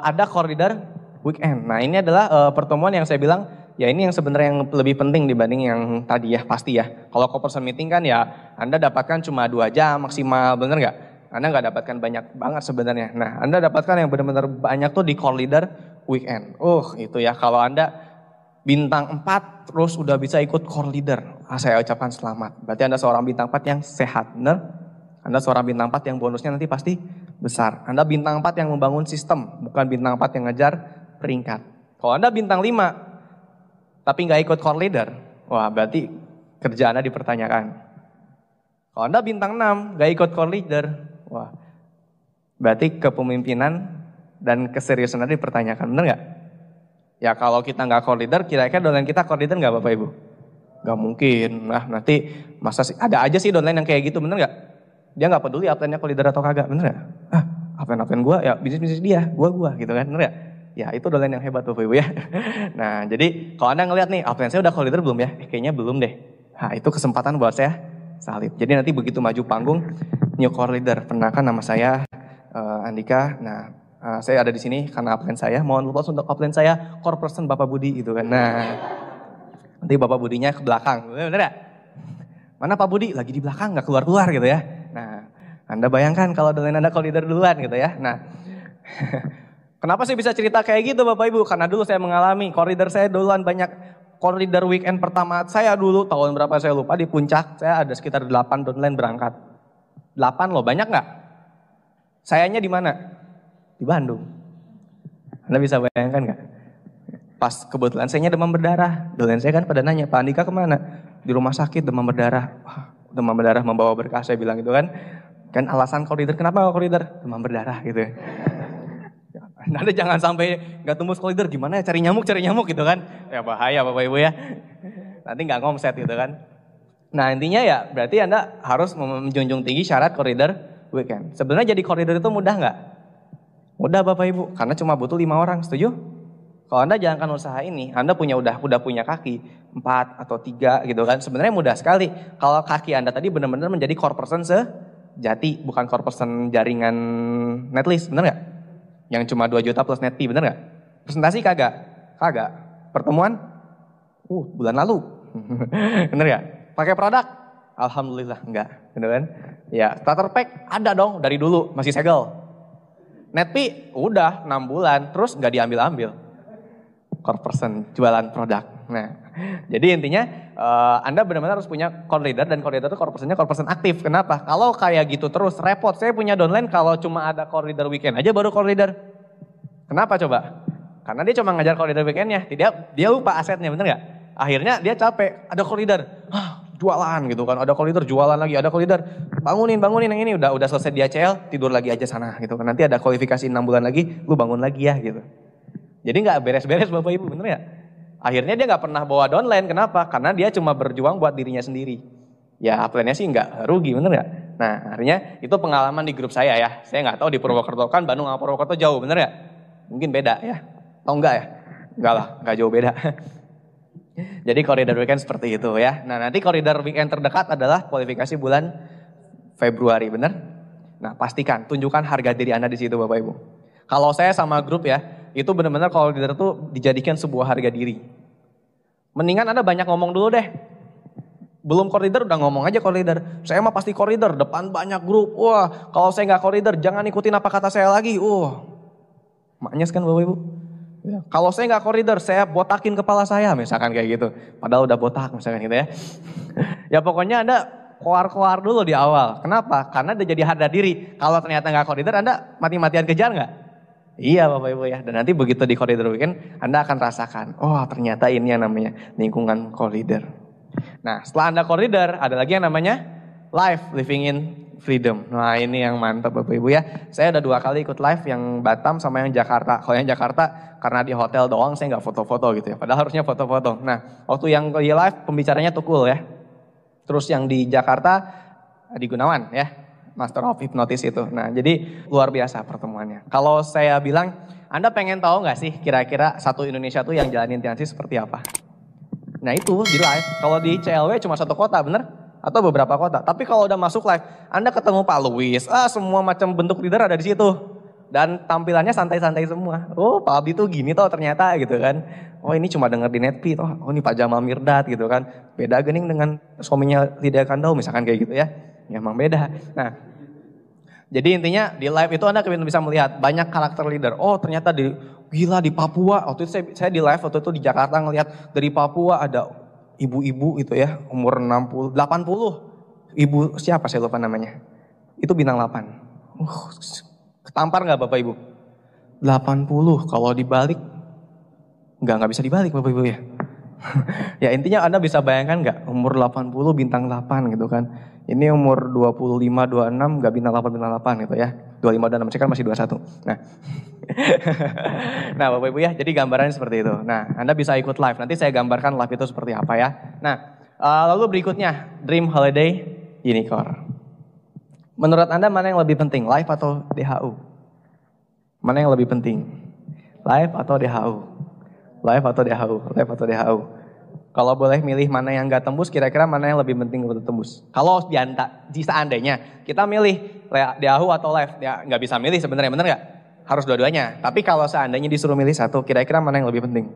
ada core leader weekend. Nah, ini adalah pertemuan yang saya bilang ya ini yang sebenarnya yang lebih penting dibanding yang tadi ya, pasti ya. Kalau core person meeting kan ya Anda dapatkan cuma 2 jam maksimal, bener nggak? Anda nggak dapatkan banyak banget sebenarnya. Nah, Anda dapatkan yang benar-benar banyak tuh di core leader weekend. Itu ya kalau Anda bintang 4 terus udah bisa ikut core leader. Saya ucapkan selamat. Berarti Anda seorang bintang 4 yang sehat, benar? Anda seorang bintang 4 yang bonusnya nanti pasti besar. Anda bintang 4 yang membangun sistem, bukan bintang 4 yang ngejar peringkat. Kalau Anda bintang 5 tapi nggak ikut core leader, wah berarti kerja Anda dipertanyakan. Kalau Anda bintang 6 nggak ikut core leader, wah, berarti kepemimpinan dan keseriusan Anda dipertanyakan, benar nggak? Ya kalau kita nggak core leader, kira-kira downline kita core leader nggak Bapak Ibu? Nggak mungkin. Nah nanti masa ada aja sih downline yang kayak gitu, benar nggak? Dia nggak peduli upline-nya core leader atau kagak, benar nggak? Upline gue ya bisnis dia, gue gitu kan, benar nggak? Ya itu downline yang hebat Bapak Ibu ya. Nah jadi kalau Anda ngelihat nih, upline saya udah core leader belum ya? Kayaknya belum deh. Nah itu kesempatan buat saya salib. Jadi nanti begitu maju panggung, new core leader, perkenalkan nama saya Andika. Nah, saya ada di sini karena upline saya. Mohon lupa untuk upline saya, core person Bapak Budi gitu kan. Nah, nanti Bapak Budinya ke belakang, bener gak? Mana Pak Budi? Lagi di belakang, nggak keluar gitu ya. Nah, Anda bayangkan kalau dengan Anda core leader duluan gitu ya. Nah, kenapa sih bisa cerita kayak gitu Bapak Ibu? Karena dulu saya mengalami core leader saya duluan banyak. Core leader weekend pertama saya dulu tahun berapa saya lupa di puncak saya ada sekitar 8 downline berangkat. 8 loh, banyak nggak? Sayanya di mana? Di Bandung. Anda bisa bayangkan nggak? Pas kebetulan sayanya demam berdarah. Downline saya kan pada nanya, Pak Andika kemana? Di rumah sakit demam berdarah. Wah, demam berdarah membawa berkah saya bilang gitu kan. Kan alasan core leader, kenapa core leader? Demam berdarah gitu ya. Anda jangan sampai nggak tembus core leader, gimana ya cari nyamuk gitu kan. Ya bahaya Bapak Ibu ya. Nanti nggak ngomset gitu kan. Nah intinya ya berarti Anda harus menjunjung tinggi syarat core leader weekend. Sebenarnya jadi core leader itu mudah nggak? Mudah Bapak Ibu, karena cuma butuh 5 orang, setuju? Kalau Anda jalankan usaha ini, Anda udah punya kaki 4 atau 3 gitu kan. Sebenarnya mudah sekali. Kalau kaki Anda tadi benar-benar menjadi core person Jati, bukan core person jaringan Netlist, bener nggak? Yang cuma 2 juta plus net fee, bener nggak? Presentasi kagak? Kagak. Pertemuan? Bulan lalu. Bener nggak? Pakai produk? Alhamdulillah enggak, bener kan? Ya, starter pack ada dong dari dulu, masih segel. Net fee udah 6 bulan, terus nggak diambil-ambil. Core person jualan produk. Nah, jadi intinya Anda benar-benar harus punya core leader, dan core leader itu core personnya core person aktif. Kenapa? Kalau kayak gitu terus repot. Saya punya downline kalau cuma ada core leader weekend aja baru core leader. Kenapa coba? Karena dia cuma ngajar core leader weekendnya, dia lupa asetnya, bener nggak? Akhirnya dia capek, ada core leader, jualan gitu kan, ada core leader jualan lagi, ada core leader bangunin yang ini, udah selesai di ACL, tidur lagi aja sana gitu kan. Nanti ada kualifikasi 6 bulan lagi, lu bangun lagi ya gitu. Jadi nggak beres-beres Bapak Ibu, bener ya? Akhirnya dia nggak pernah bawa downline, kenapa? Karena dia cuma berjuang buat dirinya sendiri. Ya upline-nya sih nggak rugi, bener nggak? Nah akhirnya itu pengalaman di grup saya ya. Saya nggak tahu di Purwokerto, kan Bandung sama Purwokerto jauh, bener ya? Mungkin beda ya? Atau enggak ya? Enggak lah, nggak jauh beda. Jadi koridor weekend seperti itu ya. Nah nanti koridor weekend terdekat adalah kualifikasi bulan Februari, bener? Nah pastikan, tunjukkan harga diri Anda di situ Bapak Ibu. Kalau saya sama grup ya, itu benar-benar kalau leader itu dijadikan sebuah harga diri. Mendingan Anda banyak ngomong dulu deh. Belum core leader udah ngomong aja core leader. Saya mah pasti core leader, depan banyak grup. Wah, kalau saya nggak core leader jangan ikutin apa kata saya lagi. Maknyes kan Bapak Ibu. Ya. Kalau saya nggak core leader, saya botakin kepala saya misalkan kayak gitu. Padahal udah botak misalkan gitu ya. Ya pokoknya Anda keluar dulu di awal. Kenapa? Karena udah jadi harga diri. Kalau ternyata nggak core leader, Anda mati-matian kejar nggak? Iya Bapak Ibu ya, dan nanti begitu di koridor weekend Anda akan rasakan, ternyata ini yang namanya lingkungan koridor. Nah setelah Anda koridor, ada lagi yang namanya live, living in freedom. Nah ini yang mantap Bapak Ibu ya, saya udah 2 kali ikut live, yang Batam sama yang Jakarta. Kalau yang Jakarta karena di hotel doang saya nggak foto-foto gitu ya, padahal harusnya foto-foto. Nah waktu yang di live pembicaranya Tukul ya, terus yang di Jakarta di Gunawan ya. Master of Hypnosis itu. Nah jadi luar biasa pertemuannya. Kalau saya bilang, Anda pengen tahu nggak sih kira-kira satu Indonesia tuh yang jalanin TNC seperti apa? Nah itu di live. Kalau di CLW cuma 1 kota, bener? Atau beberapa kota. Tapi kalau udah masuk live, Anda ketemu Pak Luis, semua macam bentuk leader ada di situ. Dan tampilannya santai-santai semua. Pak Abdi tuh gini toh ternyata gitu kan. Ini cuma denger di Netflix. Ini Pak Jamal Mirdad gitu kan. Beda gening dengan suaminya Lydia Kandau misalkan kayak gitu ya. Ya emang beda. Nah, jadi intinya di live itu Anda bisa melihat banyak karakter leader. Ternyata gila di Papua. Waktu itu saya di live waktu itu di Jakarta ngelihat dari Papua ada ibu-ibu itu ya, umur 80. Ibu siapa saya lupa namanya. Itu bintang 8. Ketampar nggak Bapak Ibu? 80 kalau dibalik nggak bisa dibalik Bapak Ibu ya. Ya intinya Anda bisa bayangkan nggak umur 80 bintang 8 gitu kan. Ini umur 25, 26 gak bintang 8 gitu ya. 25 dan 6 kan masih 21. Nah Bapak Ibu ya, jadi gambarannya seperti itu. Nah Anda bisa ikut live, nanti saya gambarkan live itu seperti apa ya. Nah lalu berikutnya, Dream Holiday Unicorn. Menurut Anda mana yang lebih penting, live atau DHU? Mana yang lebih penting? Live atau DHU? Live atau DHU? Live atau DHU? Kalau boleh milih mana yang gak tembus, kira-kira mana yang lebih penting untuk tembus? Kalau seandainya kita milih DHU atau live, ya nggak bisa milih sebenarnya, bener nggak? Harus dua-duanya. Tapi kalau seandainya disuruh milih satu, kira-kira mana yang lebih penting?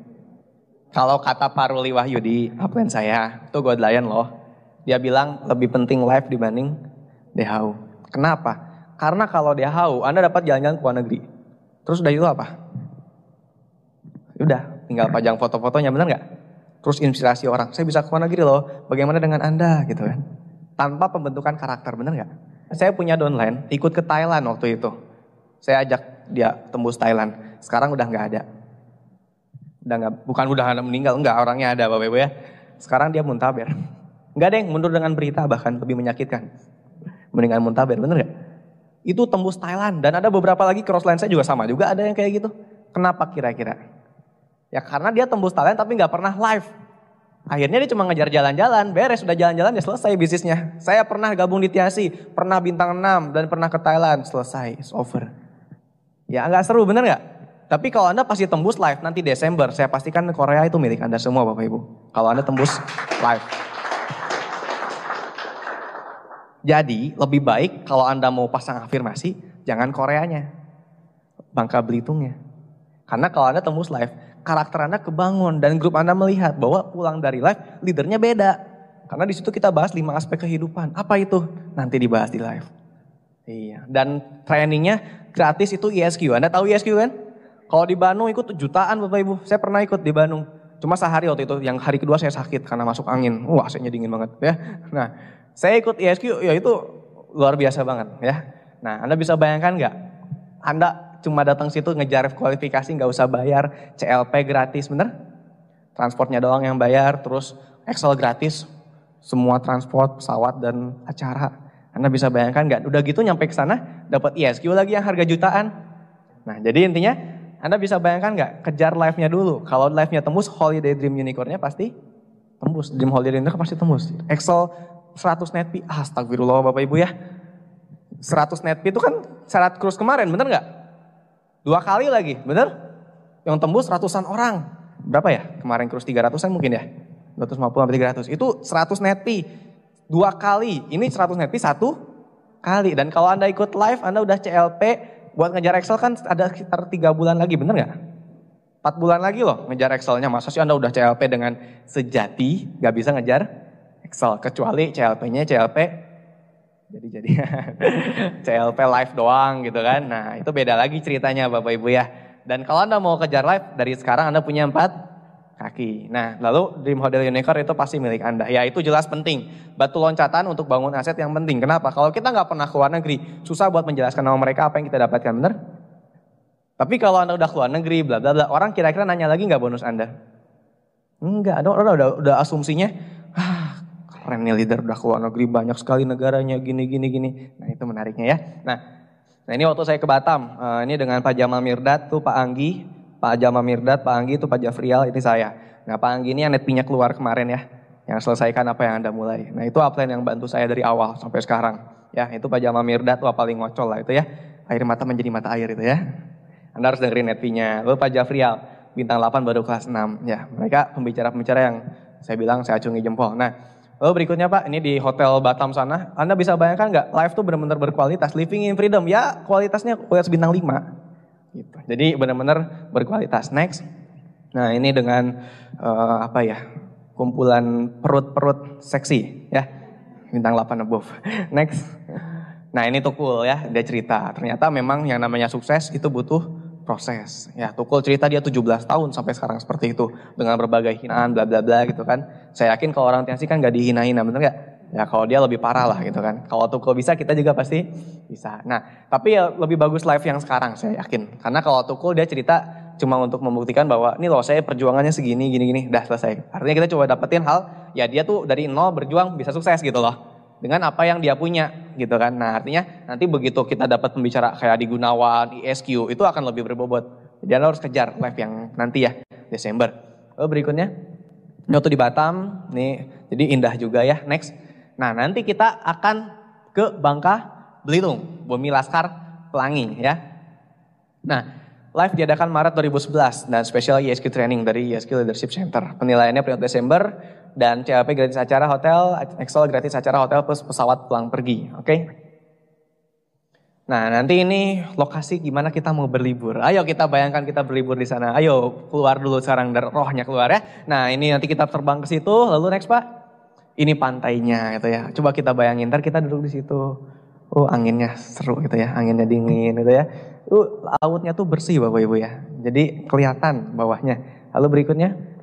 Kalau kata Pak Ruli Wahyu di upline saya, itu Godlion loh. Dia bilang lebih penting live dibanding DHU. Kenapa? Karena kalau DHU, Anda dapat jalan-jalan ke luar negeri. Terus udah itu apa? Udah, tinggal pajang foto-fotonya, bener nggak? Terus inspirasi orang, saya bisa ke luar negeri loh, bagaimana dengan Anda gitu kan. Tanpa pembentukan karakter, bener gak? Saya punya downline, ikut ke Thailand waktu itu. Saya ajak dia tembus Thailand, sekarang udah gak ada. Bukan udah meninggal, enggak, orangnya ada Bapak Ibu ya. Sekarang dia muntaber. Enggak deh, mundur dengan berita bahkan lebih menyakitkan. Mendingan muntaber, bener gak? Itu tembus Thailand, dan ada beberapa lagi crossline saya juga sama juga ada yang kayak gitu. Kenapa kira-kira? Ya karena dia tembus Thailand tapi gak pernah live. Akhirnya dia cuma ngejar jalan-jalan, beres udah jalan-jalan ya selesai bisnisnya. Saya pernah gabung di TIC, pernah bintang 6 dan pernah ke Thailand, selesai, it's over. Ya gak seru bener gak? Tapi kalau Anda pasti tembus live nanti Desember, saya pastikan Korea itu milik Anda semua Bapak Ibu. Kalau Anda tembus live. Jadi lebih baik kalau Anda mau pasang afirmasi, jangan Koreanya, Bangka Belitungnya. Karena kalau Anda tembus live, karakter Anda kebangun dan grup Anda melihat bahwa pulang dari live, leadernya beda. Karena di situ kita bahas 5 aspek kehidupan. Apa itu? Nanti dibahas di live. Iya. Dan trainingnya gratis itu ISQ. Anda tahu ISQ kan? Kalau di Bandung ikut jutaan Bapak Ibu. Saya pernah ikut di Bandung. Cuma sehari waktu itu. Yang hari kedua saya sakit karena masuk angin. Wah, AC-nya dingin banget ya. Nah, saya ikut ISQ ya itu luar biasa banget ya. Nah, Anda bisa bayangkan nggak? Anda cuma datang situ ngejar kualifikasi, nggak usah bayar, CLP gratis, bener? Transportnya doang yang bayar, terus Excel gratis, semua transport, pesawat dan acara. Anda bisa bayangkan nggak? Udah gitu nyampe ke sana, dapat ISQ lagi yang harga jutaan. Nah, jadi intinya Anda bisa bayangkan nggak? Kejar live-nya dulu. Kalau live-nya tembus, Holiday Dream Unicorn-nya pasti tembus. Dream Holiday Unicorn pasti tembus. Excel 100 netpi, astagfirullah Bapak Ibu ya. 100 netpi itu kan syarat cruise kemarin, bener nggak? 2 kali lagi, bener? Yang tembus ratusan orang. Berapa ya? Kemarin cruise 300-an mungkin ya? 250-300. Itu 100 netpi. 2 kali. Ini 100 netpi 1 kali. Dan kalau Anda ikut live, Anda udah CLP. Buat ngejar Excel kan ada sekitar 3 bulan lagi, bener nggak? 4 bulan lagi loh ngejar Excelnya. Masa sih Anda udah CLP dengan sejati, gak bisa ngejar Excel. Kecuali CLP-nya CLP jadi CLP live doang gitu kan. Nah itu beda lagi ceritanya Bapak Ibu ya. Dan kalau Anda mau kejar live dari sekarang Anda punya 4 kaki. Nah lalu Dream Hotel Unicorn itu pasti milik Anda. Ya itu jelas penting. Batu loncatan untuk bangun aset yang penting. Kenapa? Kalau kita nggak pernah ke luar negeri, susah buat menjelaskan sama mereka apa yang kita dapatkan, bener? Tapi kalau Anda udah ke luar negeri, bla bla bla, orang kira-kira nanya lagi nggak bonus Anda? Enggak, orang udah asumsinya, keren nih leader udah ke luar negeri banyak sekali negaranya gini. Nah itu menariknya ya. Nah ini waktu saya ke Batam, ini dengan Pak Jamal Mirdad tuh Pak Anggi, Pak Jamal Mirdad, Pak Anggi itu Pak Jafrial, itu saya. Nah Pak Anggi ini yang netpinya keluar kemarin ya, yang selesaikan apa yang Anda mulai. Nah itu upline yang bantu saya dari awal sampai sekarang. Ya itu Pak Jamal Mirdad tuh paling ngocol lah itu ya. Air mata menjadi mata air itu ya. Anda harus dengerin netpinya. Lalu Pak Jafrial, bintang 8 baru kelas 6. Ya mereka pembicara-pembicara yang saya bilang saya acungi jempol. Nah lalu berikutnya Pak, ini di Hotel Batam sana, Anda bisa bayangkan nggak, live tuh benar-benar berkualitas, living in freedom, ya kualitasnya kualitas bintang 5. Gitu. Jadi benar-benar berkualitas. Next, nah ini dengan kumpulan perut-perut seksi, ya, bintang 8 above. Next, nah ini Tukul ya, dia cerita, ternyata memang yang namanya sukses itu butuh proses. Ya, Tukul cerita dia 17 tahun sampai sekarang seperti itu. Dengan berbagai hinaan, bla bla bla gitu kan. Saya yakin kalau orang Tianxi kan gak dihina-hina, bener gak? Ya kalau dia lebih parah lah gitu kan. Kalau Tukul bisa, kita juga pasti bisa. Nah, tapi ya lebih bagus live yang sekarang saya yakin. Karena kalau Tukul dia cerita cuma untuk membuktikan bahwa ini loh saya perjuangannya segini, gini, udah selesai. Artinya kita coba dapetin hal, ya dia tuh dari nol berjuang bisa sukses gitu loh. Dengan apa yang dia punya gitu kan. Nah artinya nanti begitu kita dapat pembicara kayak Adi Gunawan, ISQ itu akan lebih berbobot. Jadi Anda harus kejar live yang nanti ya Desember. Lalu berikutnya, ini waktu di Batam, nih jadi indah juga ya. Next, nah nanti kita akan ke Bangka Belitung, Bumi Laskar Pelangi ya. Nah live diadakan Maret 2011 dan special ISQ training dari ISQ Leadership Center. Penilaiannya periode Desember. Dan CLP gratis acara hotel, Excel gratis acara hotel plus pesawat pulang pergi, oke? Nah nanti ini lokasi gimana kita mau berlibur. Ayo kita bayangkan kita berlibur di sana. Ayo keluar dulu sekarang dari rohnya keluar ya. Nah ini nanti kita terbang ke situ. Lalu next Pak, ini pantainya gitu ya. Coba kita bayangin, ntar kita duduk di situ. Oh anginnya seru gitu ya, anginnya dingin gitu ya. Lautnya tuh bersih Bapak Ibu ya. Jadi kelihatan bawahnya. Lalu berikutnya.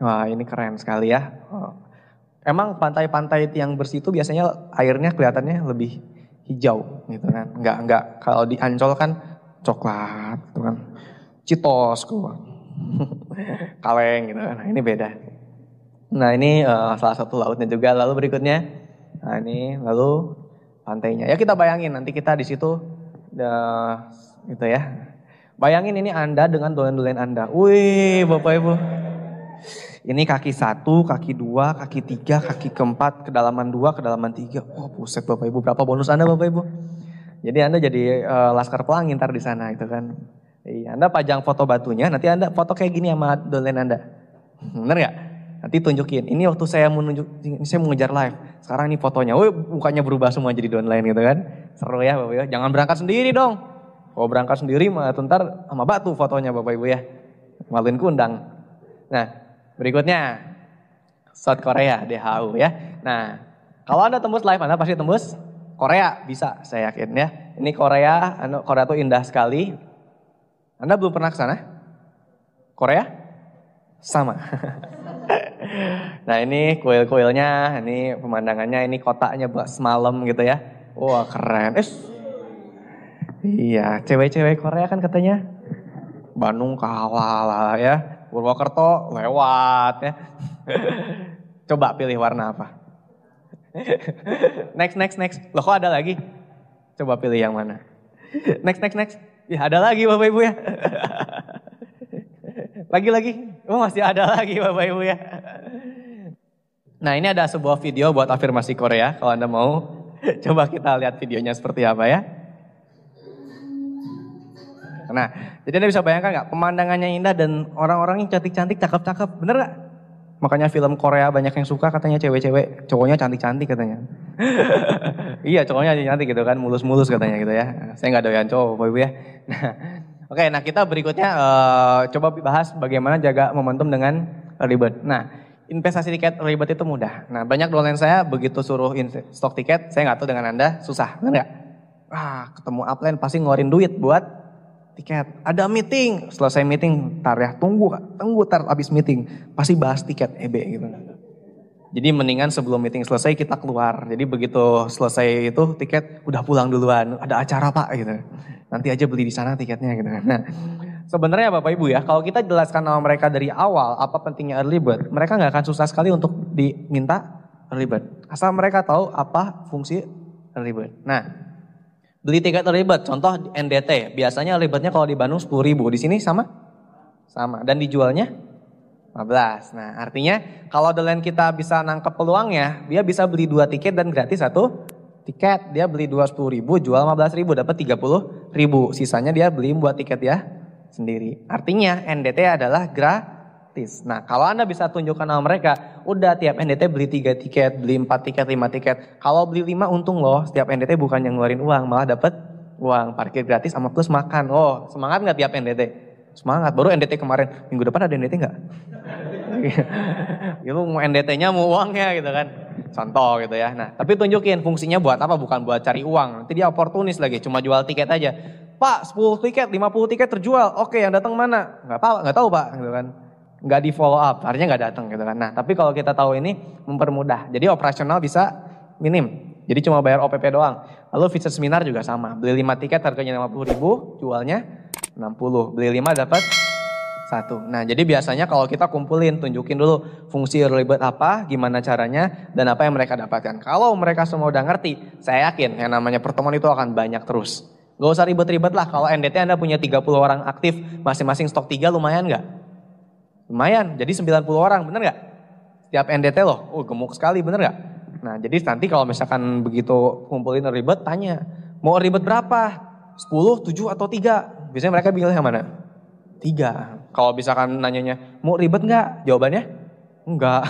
Wah ini keren sekali ya. Emang pantai-pantai yang bersih itu biasanya airnya kelihatannya lebih hijau gitu kan. Enggak kalau di Ancol kan coklat gitu kan. Citos kaleng gitu kan. Nah ini beda. Nah ini salah satu lautnya juga. Lalu berikutnya, nah ini lalu pantainya. Ya kita bayangin nanti kita di situ gitu ya. Bayangin ini Anda dengan dolen-dolen Anda. Wih Bapak Ibu. Ini kaki 1, kaki 2, kaki 3, kaki keempat, kedalaman 2, kedalaman 3. Oh buset Bapak Ibu, berapa bonus Anda Bapak Ibu? Jadi Anda jadi Laskar Pelangi ntar di sana itu kan. Iya, Anda pajang foto batunya, nanti Anda foto kayak gini sama dolen Anda. Bener gak? Nanti tunjukin, ini waktu saya mau ini saya mau ngejar live. Sekarang ini fotonya, mukanya berubah semua jadi downline gitu kan. Seru ya Bapak Ibu. Jangan berangkat sendiri dong. Kalau berangkat sendiri mah ntar sama batu fotonya Bapak Ibu ya. Maluin kundang. Nah, berikutnya South Korea, DHU ya. Nah, kalau Anda tembus live, Anda pasti tembus Korea, bisa saya yakin ya. Ini Korea, Korea tuh indah sekali. Anda belum pernah ke sana? Korea? Sama. Nah ini kuil-kuilnya, ini pemandangannya, ini kotanya semalam gitu ya. Wah keren. Iya, cewek-cewek Korea kan katanya Bandung kalah lah ya. Purwokerto lewat ya. Coba pilih warna apa? Next. Loh kok ada lagi? Coba pilih yang mana? Next. Ya ada lagi Bapak Ibu ya. Lagi. Masih ada lagi Bapak Ibu ya. Nah ini ada sebuah video buat afirmasi Korea. Kalau Anda mau, coba kita lihat videonya seperti apa ya. Nah, jadi Anda bisa bayangkan gak? Pemandangannya indah dan orang-orangnya cantik-cantik, cakep-cakep. Bener gak? Makanya film Korea banyak yang suka katanya cewek-cewek. Cowoknya cantik-cantik katanya. Iya cowoknya cantik gitu kan, mulus-mulus katanya gitu ya. Saya gak doyan cowok Bapak Ibu ya. Oke, nah kita berikutnya coba bahas bagaimana jaga momentum dengan early bird. Nah, investasi tiket early bird itu mudah. Nah, banyak downline saya begitu suruh stok tiket, saya nggak tahu dengan Anda, susah, benar nggak? Ketemu upline pasti ngeluarin duit buat tiket. Ada meeting, selesai meeting, tar ya, tunggu tar abis meeting, pasti bahas tiket EB gitu. Jadi mendingan sebelum meeting selesai kita keluar. Jadi begitu selesai itu tiket udah pulang duluan, ada acara Pak gitu. Nanti aja beli di sana tiketnya gitu kan. Nah, sebenarnya Bapak Ibu ya, kalau kita jelaskan sama mereka dari awal apa pentingnya early bird, mereka nggak akan susah sekali untuk diminta early bird. Asal mereka tahu apa fungsi early bird. Nah, beli tiket early bird, contoh NDT, biasanya early birdnya kalau di Bandung 10.000, di sini sama? Sama, dan dijualnya 15. Nah, artinya kalau downline kita bisa nangkep peluangnya, dia bisa beli 2 tiket dan gratis 1 tiket. Dia beli 10.000, jual 15.000, dapat 30.000. Sisanya dia beli buat tiket ya sendiri. Artinya NDT adalah gratis. Nah, kalau Anda bisa tunjukkan sama mereka, udah tiap NDT beli 3 tiket, beli 4 tiket, 5 tiket. Kalau beli 5 untung loh, setiap NDT bukan yang ngeluarin uang, malah dapat uang parkir gratis sama plus makan. Oh, semangat nggak tiap NDT? Semangat. Baru NDT kemarin, minggu depan ada NDT nggak? Itu mau NDT-nya mau uangnya gitu kan. Contoh gitu ya. Nah, tapi tunjukin fungsinya buat apa, bukan buat cari uang. Nanti dia oportunis lagi, cuma jual tiket aja. Pak, 10 tiket, 50 tiket terjual. Oke, yang datang mana? Nggak tahu Pak, gitu kan. Nggak di follow up, artinya nggak datang gitu kan. Nah, tapi kalau kita tahu ini mempermudah. Jadi operasional bisa minim. Jadi cuma bayar OPP doang. Lalu visit seminar juga sama. Beli 5 tiket harganya 50.000, jualnya 60. Beli 5 dapat 1. Nah, jadi biasanya kalau kita kumpulin, tunjukin dulu fungsi early bird apa, gimana caranya, dan apa yang mereka dapatkan. Kalau mereka semua udah ngerti, saya yakin yang namanya pertemuan itu akan banyak terus. Gak usah ribet-ribet lah, kalau NDT Anda punya 30 orang aktif, masing-masing stok 3 lumayan gak? Lumayan, jadi 90 orang, bener gak? Setiap NDT loh, gemuk sekali, bener gak? Nah, jadi nanti kalau misalkan begitu kumpulin early bird, tanya, mau early bird berapa? 10, 7, atau 3? Biasanya mereka pilih yang mana? 3. Kalau misalkan nanyanya, mau ribet nggak? Jawabannya, enggak.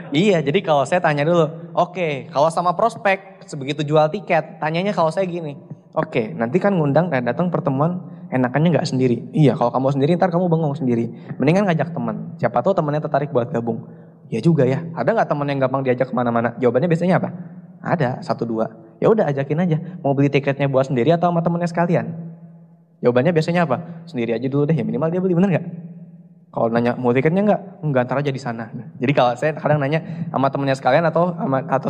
Iya, jadi kalau saya tanya dulu, oke, kalau sama prospek, sebegitu jual tiket, tanyanya kalau saya gini, oke, nanti kan ngundang dan datang pertemuan, enakannya nggak sendiri. Iya, kalau kamu sendiri, ntar kamu bengong sendiri. Mendingan ngajak teman, siapa tahu temannya tertarik buat gabung. Ya juga ya, ada nggak teman yang gampang diajak kemana-mana? Jawabannya biasanya apa? Ada, 1, 2. Ya udah ajakin aja, mau beli tiketnya buat sendiri atau sama temannya sekalian? Jawabannya biasanya apa? Sendiri aja dulu deh, ya minimal dia beli, bener gak? Kalau nanya mau tiketnya enggak ntar aja di sana. Jadi kalau saya kadang nanya sama temennya sekalian atau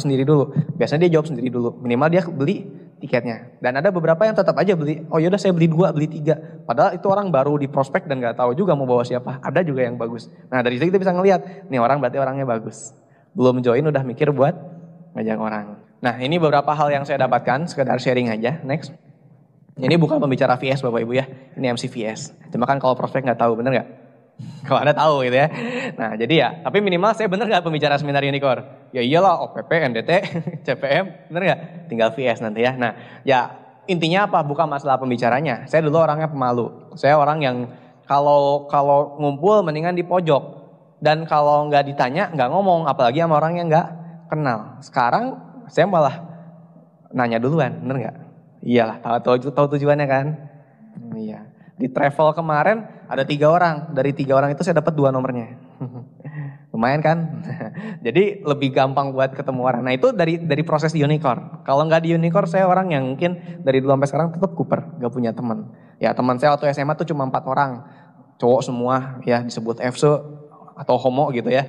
sendiri dulu. Biasanya dia jawab sendiri dulu, minimal dia beli tiketnya. Dan ada beberapa yang tetap aja beli, oh yaudah saya beli 2, beli 3. Padahal itu orang baru di prospek dan gak tahu juga mau bawa siapa. Ada juga yang bagus. Nah dari situ kita bisa ngelihat, nih orang berarti orangnya bagus. Belum join udah mikir buat ngajak orang. Nah ini beberapa hal yang saya dapatkan, sekedar sharing aja. Next. Ini bukan pembicara VS Bapak Ibu ya, ini MC VS. Cuma kan kalau prospek nggak tahu, bener nggak? Kalau Anda tahu gitu ya. Nah jadi ya, tapi minimal saya bener nggak pembicara seminar Unicor? Ya iyalah, OPP, NDT, CPM, bener nggak? Tinggal VS nanti ya. Nah ya intinya apa? Bukan masalah pembicaranya. Saya dulu orangnya pemalu. Saya orang yang kalau ngumpul mendingan di pojok. Dan kalau nggak ditanya, nggak ngomong, apalagi sama orang yang nggak kenal. Sekarang saya malah nanya duluan, bener nggak? Iyalah, tahu tujuannya kan? Iya. Di travel kemarin ada 3 orang, dari 3 orang itu saya dapat 2 nomornya. Lumayan kan? Jadi lebih gampang buat ketemu orang. Nah itu dari proses di unicorn. Kalau nggak di unicorn saya orang yang mungkin dari dulu sampai sekarang tetap kuper, nggak punya teman. Ya teman saya waktu SMA tuh cuma 4 orang, cowok semua ya disebut FSO atau homo gitu ya.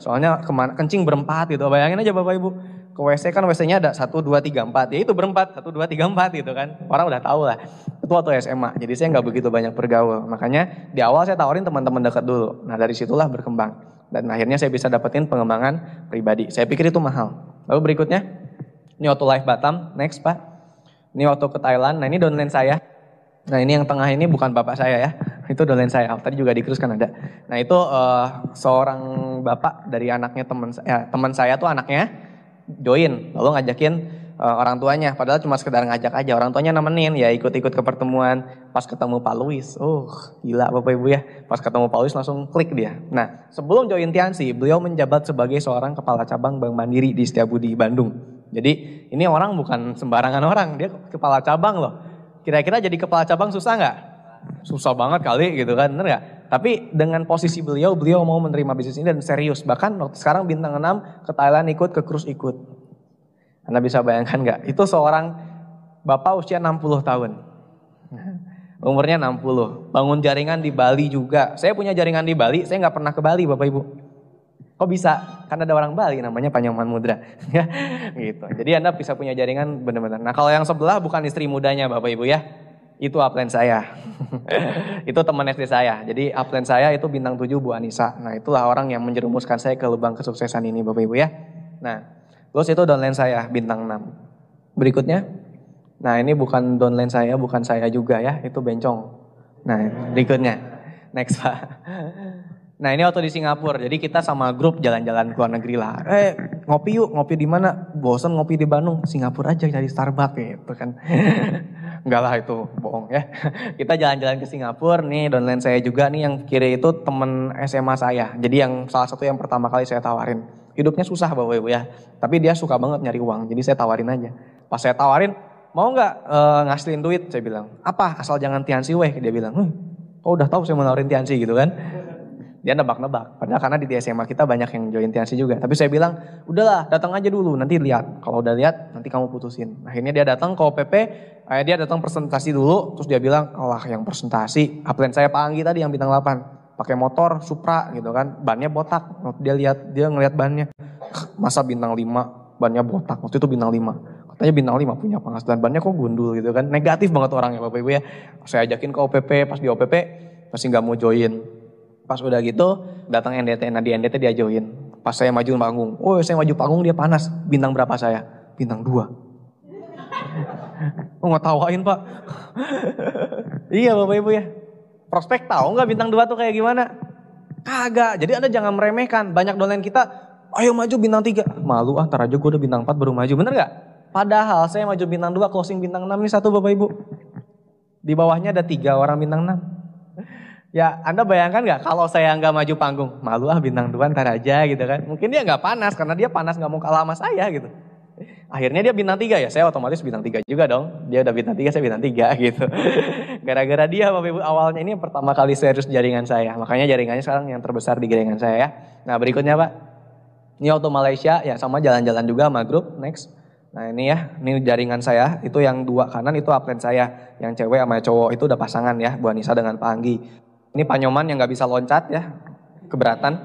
Soalnya kencing berempat gitu. Bayangin aja Bapak Ibu. Ke WC kan WC-nya ada 1, 2, 3, 4. Ya itu berempat, 1, 2, 3, 4 gitu kan. Orang udah tahu lah. Itu waktu SMA. Jadi saya nggak begitu banyak bergaul. Makanya di awal saya tawarin teman-teman dekat dulu. Nah dari situlah berkembang. Dan akhirnya saya bisa dapetin pengembangan pribadi. Saya pikir itu mahal. Lalu berikutnya, ini waktu live Batam. Next Pak. Ini waktu ke Thailand. Nah ini downline saya. Nah ini yang tengah ini bukan bapak saya ya. Itu downline saya. Tadi juga di cruise kan ada. Nah itu seorang bapak dari anaknya teman saya tuh anaknya join. Lalu ngajakin orang tuanya. Padahal cuma sekedar ngajak aja. Orang tuanya nemenin ya ikut-ikut ke pertemuan. Pas ketemu Pak Luis. Gila Bapak Ibu ya. Pas ketemu Pak Luis langsung klik dia. Nah sebelum join Tiansi beliau menjabat sebagai seorang kepala cabang Bank Mandiri di Setiabudi Bandung. Jadi ini orang bukan sembarangan orang. Dia kepala cabang loh. Kira-kira jadi kepala cabang susah nggak? Susah banget kali gitu kan, bener nggak? Tapi dengan posisi beliau mau menerima bisnis ini dan serius. Bahkan sekarang bintang 6 ke Thailand ikut, ke cruise ikut. Anda bisa bayangkan nggak? Itu seorang bapak usia 60 tahun. Umurnya 60. Bangun jaringan di Bali juga. Saya punya jaringan di Bali, saya nggak pernah ke Bali Bapak Ibu. Kok bisa? Karena ada orang Bali namanya Panyoman Mudra. Gitu. Jadi Anda bisa punya jaringan benar-benar. Nah kalau yang sebelah bukan istri mudanya Bapak Ibu ya. Itu upline saya. Itu teman SD saya. Jadi upline saya itu bintang 7 Bu Anissa. Nah itulah orang yang menjerumuskan saya ke lubang kesuksesan ini Bapak Ibu ya. Nah terus itu downline saya bintang 6. Berikutnya. Nah ini bukan downline saya, bukan saya juga ya. Itu bencong. Nah berikutnya. Next Pak. Nah ini waktu di Singapura, jadi kita sama grup jalan-jalan ke luar negeri lah. Ngopi yuk, ngopi di mana? Bosan ngopi di Bandung, Singapura aja cari Starbucks gitu kan. Enggak lah itu bohong ya. Kita jalan-jalan ke Singapura nih, downline saya juga nih yang kiri itu temen SMA saya. Jadi yang salah satu yang pertama kali saya tawarin. Hidupnya susah Bapak Ibu ya, tapi dia suka banget nyari uang, jadi saya tawarin aja. Pas saya tawarin, mau nggak ngasilin duit? Saya bilang, apa? Asal jangan Tiansi weh. Dia bilang, kok udah tahu saya mau nawarin Tiansi gitu kan. Dia nebak-nebak, padahal karena di SMA kita banyak yang join Tiansi juga. Tapi saya bilang, udahlah datang aja dulu, nanti lihat. Kalau udah lihat, nanti kamu putusin. Akhirnya dia datang ke OPP, dia datang presentasi dulu, terus dia bilang, alah yang presentasi, upline saya Pak Anggi tadi yang bintang 8. Pakai motor, Supra gitu kan, bannya botak. Waktu dia ngelihat bannya, masa bintang 5, bannya botak. Waktu itu bintang 5. Katanya bintang 5 punya penghasilan, bannya kok gundul gitu kan. Negatif banget orangnya Bapak Ibu ya. Saya ajakin ke OPP, pas di OPP, pasti gak mau join. Pas udah gitu datang NDT, nah di NDT dia join. Pas saya maju panggung, saya maju panggung dia panas. Bintang berapa saya? Bintang 2. Ngetawain Pak. Iya Bapak Ibu ya. Prospek tahu nggak bintang 2 tuh kayak gimana? Kagak. Jadi Anda jangan meremehkan. Banyak downline kita, ayo maju bintang 3. Malu ntar aja gue udah bintang 4 baru maju. Bener gak? Padahal saya maju bintang 2, closing bintang 6 nih satu Bapak Ibu. Di bawahnya ada 3 orang bintang 6. Ya Anda bayangkan gak kalau saya nggak maju panggung, malu bintang 2 ntar aja gitu kan. Mungkin dia nggak panas karena dia panas nggak mau kalah sama saya gitu. Akhirnya dia bintang 3 ya, saya otomatis bintang 3 juga dong. Dia udah bintang 3, saya bintang 3 gitu. Gara-gara dia Bapak Ibu awalnya ini pertama kali serius jaringan saya. Makanya jaringannya sekarang yang terbesar di jaringan saya ya. Nah berikutnya Pak, ini waktu Malaysia ya sama jalan-jalan juga sama grup, next. Nah ini ya, ini jaringan saya, itu yang 2 kanan itu upline saya. Yang cewek sama cowok itu udah pasangan ya, Bu Anissa dengan Pak Anggi. Ini Panyoman yang gak bisa loncat ya, keberatan.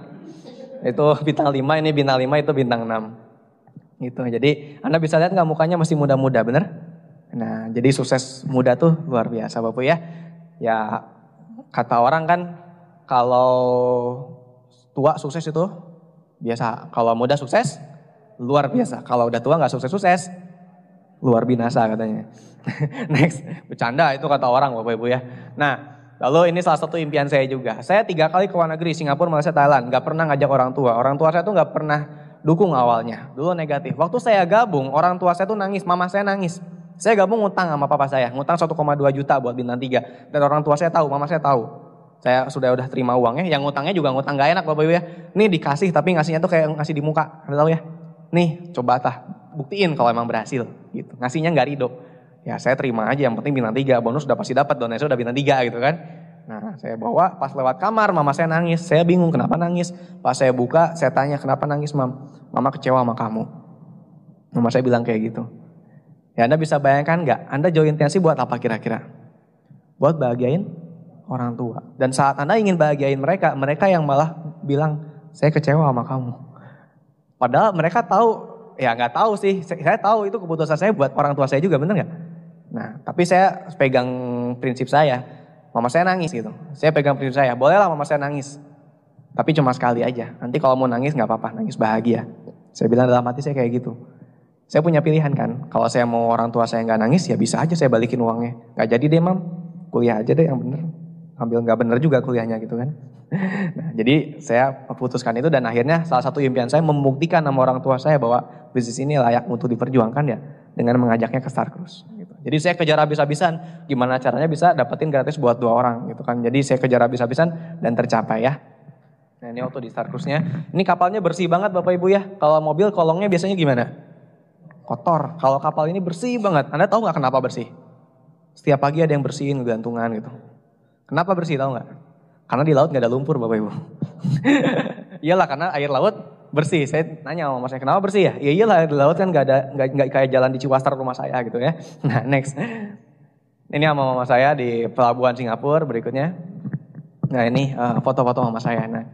Itu bintang 5, ini bintang 5, itu bintang 6. Gitu, jadi Anda bisa lihat gak mukanya masih muda-muda, bener? Nah, jadi sukses muda tuh luar biasa Bapak ya. Ya, kata orang kan, kalau tua sukses itu biasa. Kalau muda sukses, luar biasa. Kalau udah tua gak sukses-sukses, luar binasa katanya. Next, bercanda itu kata orang Bapak Ibu ya. Nah, lalu ini salah satu impian saya juga. Saya 3 kali ke luar negeri, Singapura, Malaysia, Thailand. Gak pernah ngajak orang tua. Orang tua saya tuh gak pernah dukung awalnya. Dulu negatif. Waktu saya gabung, orang tua saya tuh nangis, mama saya nangis. Saya gabung ngutang sama papa saya. Ngutang 1,2 juta buat bintang 3. Dan orang tua saya tahu, mama saya tahu. Saya udah terima uangnya, yang ngutangnya juga ngutang gak enak Bapak Ibu ya. Nih dikasih tapi ngasihnya tuh kayak ngasih di muka, Anda tahu ya. Nih coba buktiin kalau emang berhasil gitu. Ngasihnya gak ridho. Ya saya terima aja, yang penting bintang 3, bonus udah pasti dapat, donasi udah bintang 3 gitu kan. Nah saya bawa, pas lewat kamar mama saya nangis, saya bingung kenapa nangis. Pas saya buka, saya tanya kenapa nangis Mam? Mama kecewa sama kamu. Mama saya bilang kayak gitu. Ya Anda bisa bayangkan gak, Anda join TNC buat apa kira-kira? Buat bahagiain orang tua. Dan saat Anda ingin bahagiain mereka, mereka yang malah bilang, saya kecewa sama kamu. Padahal mereka tahu, ya gak tahu sih, saya tahu itu keputusan saya buat orang tua saya juga, bener gak? Nah, tapi saya pegang prinsip saya, mama saya nangis gitu. Saya pegang prinsip saya, bolehlah mama saya nangis. Tapi cuma sekali aja, nanti kalau mau nangis gak apa-apa, nangis bahagia. Saya bilang dalam hati saya kayak gitu. Saya punya pilihan kan, kalau saya mau orang tua saya gak nangis, ya bisa aja saya balikin uangnya. Gak jadi deh Mam, kuliah aja deh yang bener. Ambil gak bener juga kuliahnya gitu kan. Nah, jadi saya putuskan itu dan akhirnya salah satu impian saya membuktikan sama orang tua saya bahwa bisnis ini layak untuk diperjuangkan ya dengan mengajaknya ke Star Cruise. Gitu. Jadi saya kejar habis-habisan gimana caranya bisa dapetin gratis buat 2 orang gitu kan. Jadi saya kejar habis-habisan dan tercapai ya. Nah ini waktu di Star Cruise-nya. Ini kapalnya bersih banget Bapak Ibu ya. Kalau mobil kolongnya biasanya gimana? Kotor. Kalau kapal ini bersih banget. Anda tahu gak kenapa bersih? Setiap pagi ada yang bersihin gantungan gitu. Kenapa bersih tahu gak? Karena di laut gak ada lumpur Bapak Ibu. Iyalah karena air laut bersih. Saya nanya sama saya kenapa bersih ya? Ya iyalah di laut kan gak kayak jalan di Ciwastar rumah saya gitu ya. Nah next. Ini sama mama saya di pelabuhan Singapura berikutnya. Nah ini foto-foto mama saya. Nah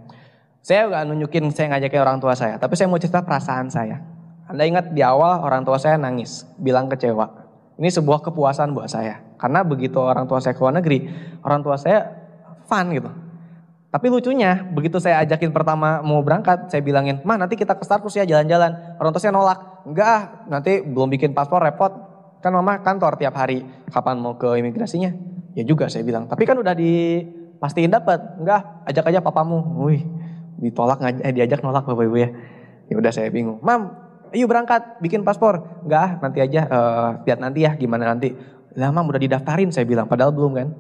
saya gak nunjukin saya ngajakin orang tua saya. Tapi saya mau cerita perasaan saya. Anda ingat di awal orang tua saya nangis. Bilang kecewa. Ini sebuah kepuasan buat saya. Karena begitu orang tua saya ke luar negeri. Orang tua saya fun gitu. Tapi lucunya, begitu saya ajakin pertama mau berangkat, saya bilangin, "Ma, nanti kita ke Star Cruise ya jalan-jalan." Orang tua saya nolak. "Enggak, nanti belum bikin paspor repot. Kan mama kantor tiap hari. Kapan mau ke imigrasinya?" Ya juga saya bilang. "Tapi kan udah dipastiin dapat." "Enggak, ajak aja papamu." Wih, ditolak diajak nolak Bapak Ibu ya. Ya udah saya bingung. "Mam, ayo berangkat, bikin paspor." "Enggak, nanti aja, lihat nanti ya gimana nanti." "Lah Mam udah didaftarin," saya bilang, padahal belum kan.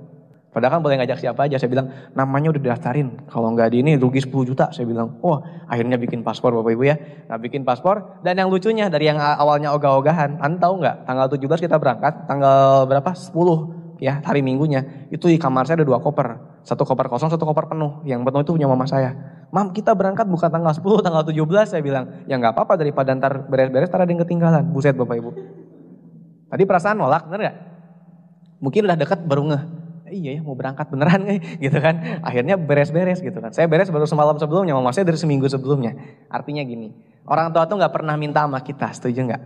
Padahal kan boleh ngajak siapa aja, saya bilang namanya udah didaftarin. Kalau nggak di ini rugi 10 juta, saya bilang. Wah akhirnya bikin paspor Bapak Ibu ya. Nah bikin paspor dan yang lucunya dari yang awalnya ogah-ogahan. Anda tahu nggak tanggal 17 kita berangkat, tanggal berapa? 10 ya hari minggunya. Itu di kamar saya ada 2 koper. 1 koper kosong, 1 koper penuh. Yang penuh itu punya mama saya. "Mam kita berangkat bukan tanggal 10, tanggal 17 saya bilang. Ya nggak apa-apa daripada ntar beres-beres ntar ada yang ketinggalan. Buset Bapak Ibu. Tadi perasaan nolak bener nggak? Mungkin udah deket baru ngeh. Iya ya mau berangkat beneran gitu kan. Akhirnya beres-beres gitu kan. Saya beres baru semalam sebelumnya, mama saya dari seminggu sebelumnya. Artinya gini, orang tua tuh gak pernah minta sama kita, setuju gak?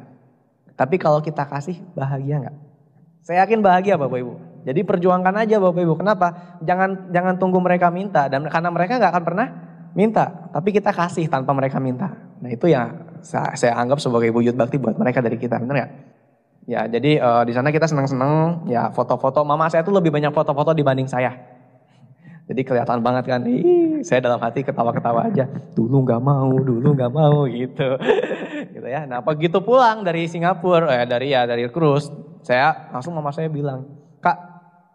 Tapi kalau kita kasih bahagia gak? Saya yakin bahagia Bapak Ibu. Jadi perjuangkan aja Bapak Ibu. Kenapa? Jangan tunggu mereka minta. Dan karena mereka gak akan pernah minta. Tapi kita kasih tanpa mereka minta. Nah itu yang saya anggap sebagai wujud bakti buat mereka dari kita, bener gak? Ya jadi di sana kita seneng-seneng ya foto-foto. Mama saya tuh lebih banyak foto-foto dibanding saya. Jadi kelihatan banget kan. Saya dalam hati ketawa-ketawa aja. Dulu nggak mau gitu. Gitu ya. Nah begitu pulang dari Singapura, dari cruise, saya langsung mama saya bilang, "Kak,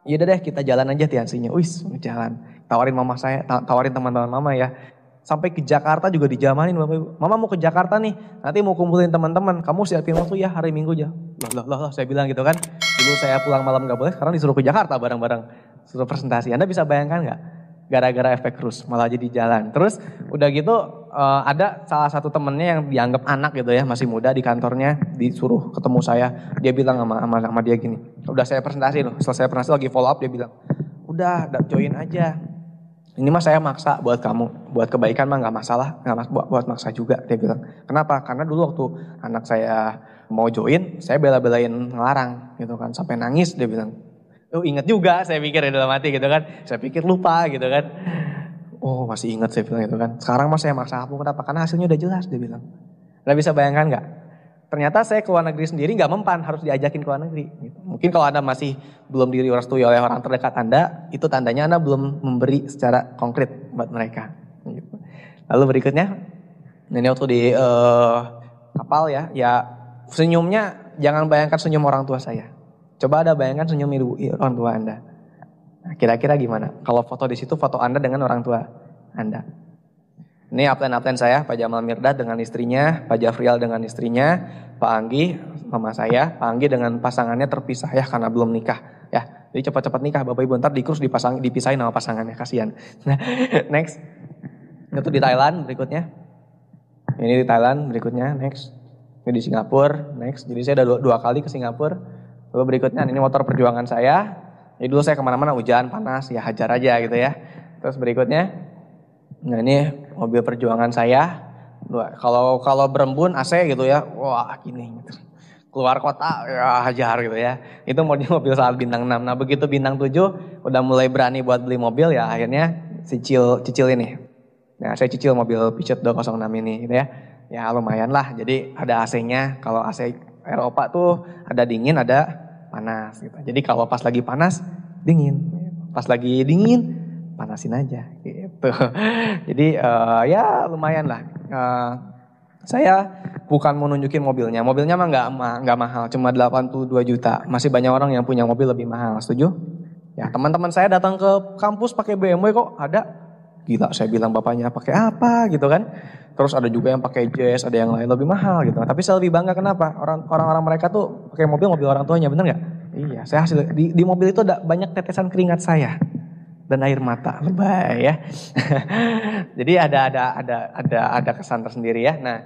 yaudah deh kita jalan aja Tiansinya." Wis jalan. Tawarin mama saya, tawarin teman-teman mama ya. Sampai ke Jakarta juga dijamanin Bapak Ibu. "Mama mau ke Jakarta nih, nanti mau kumpulin teman-teman. Kamu siapin waktu ya hari Minggu aja." Loh, saya bilang gitu kan. Dulu saya pulang malam gak boleh, sekarang disuruh ke Jakarta bareng-bareng. Suruh presentasi. Anda bisa bayangkan gak? Gara-gara efek cruise, malah jadi jalan. Terus udah gitu ada salah satu temennya yang dianggap anak gitu ya, masih muda di kantornya. Disuruh ketemu saya. Dia bilang sama dia gini, udah saya presentasi loh. Selesai presentasi lagi follow up, dia bilang, "Udah join aja. Ini mah saya maksa buat kamu, buat kebaikan mah gak masalah, buat maksa juga," dia bilang. Kenapa? Karena dulu waktu anak saya mau join, saya bela-belain ngelarang gitu kan, sampai nangis dia bilang. Oh inget juga saya pikir ya dalam hati gitu kan, saya pikir lupa gitu kan. Oh masih inget saya bilang gitu kan, sekarang mah saya maksa kamu, kenapa? Karena hasilnya udah jelas dia bilang. Anda bisa bayangkan gak? Ternyata saya ke luar negeri sendiri gak mempan, harus diajakin ke luar negeri. Gitu. Mungkin kalau Anda masih belum direstui oleh orang terdekat Anda, itu tandanya Anda belum memberi secara konkret buat mereka. Gitu. Lalu berikutnya, ini waktu di kapal ya senyumnya jangan bayangkan senyum orang tua saya. Coba Anda bayangkan senyum orang tua Anda. Nah, kira-kira gimana? Kalau foto di situ foto Anda dengan orang tua Anda. Ini upline saya, Pak Jamal Mirdad dengan istrinya, Pak Jafrial dengan istrinya, Pak Anggi, mama saya, Pak Anggi dengan pasangannya terpisah ya karena belum nikah ya. Jadi cepat-cepat nikah Bapak Ibu, ntar di kursus dipisahin sama pasangannya, kasihan. Nah, next. Itu di Thailand berikutnya. Ini di Thailand berikutnya, next. Ini di Singapura, next. Jadi saya udah dua kali ke Singapura. Lalu berikutnya, ini motor perjuangan saya. Jadi dulu saya kemana-mana hujan, panas, ya hajar aja gitu ya. Terus berikutnya, nah ini mobil perjuangan saya. Kalau berembun AC gitu ya, wah gini gitu. Keluar kota ya hajar gitu ya. Itu mobil saat bintang 6. Nah begitu bintang 7 udah mulai berani buat beli mobil ya akhirnya cicil ini. Nah saya cicil mobil Peugeot 206 ini gitu ya. Ya lumayan lah, jadi ada AC-nya. Kalau AC Eropa tuh ada dingin ada panas gitu. Jadi kalau pas lagi panas dingin, pas lagi dingin panasin aja gitu. Jadi ya lumayan lah. Saya bukan mau nunjukin mobilnya. Mobilnya mah nggak mahal, cuma 82 juta. Masih banyak orang yang punya mobil lebih mahal, setuju? Ya teman-teman saya datang ke kampus pakai BMW kok ada. Gila, saya bilang bapaknya pakai apa gitu kan. Terus ada juga yang pakai Jazz, ada yang lain lebih mahal gitu. Tapi saya lebih bangga kenapa? Orang-orang mereka tuh pakai mobil orang tuanya, bener nggak? Iya, saya hasil di mobil itu ada banyak tetesan keringat saya dan air mata, lebay ya. Jadi ada kesan tersendiri ya. Nah,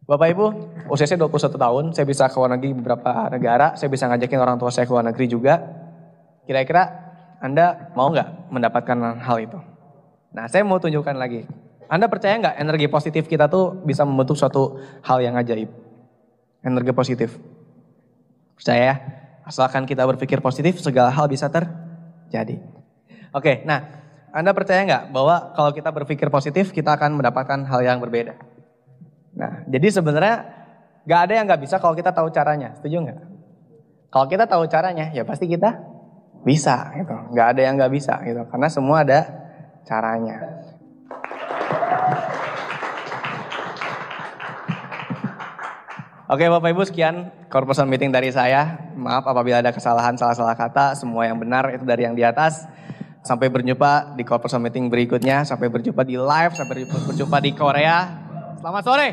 Bapak Ibu, usia saya 21 tahun, saya bisa ke luar negeri beberapa negara, saya bisa ngajakin orang tua saya ke luar negeri juga. Kira-kira Anda mau nggak mendapatkan hal itu? Nah, saya mau tunjukkan lagi. Anda percaya nggak energi positif kita tuh bisa membentuk suatu hal yang ajaib? Energi positif. Percaya ya? Asalkan kita berpikir positif, segala hal bisa terjadi. Oke, nah Anda percaya nggak bahwa kalau kita berpikir positif, kita akan mendapatkan hal yang berbeda? Nah, jadi sebenarnya nggak ada yang nggak bisa kalau kita tahu caranya, setuju nggak? Kalau kita tahu caranya, ya pasti kita bisa gitu. Nggak ada yang nggak bisa gitu, karena semua ada caranya. Oke Bapak Ibu, sekian corporate meeting dari saya. Maaf apabila ada kesalahan, salah-salah kata, semua yang benar itu dari yang di atas. Sampai berjumpa di corporate meeting berikutnya, sampai berjumpa di live, sampai berjumpa di Korea. Selamat sore.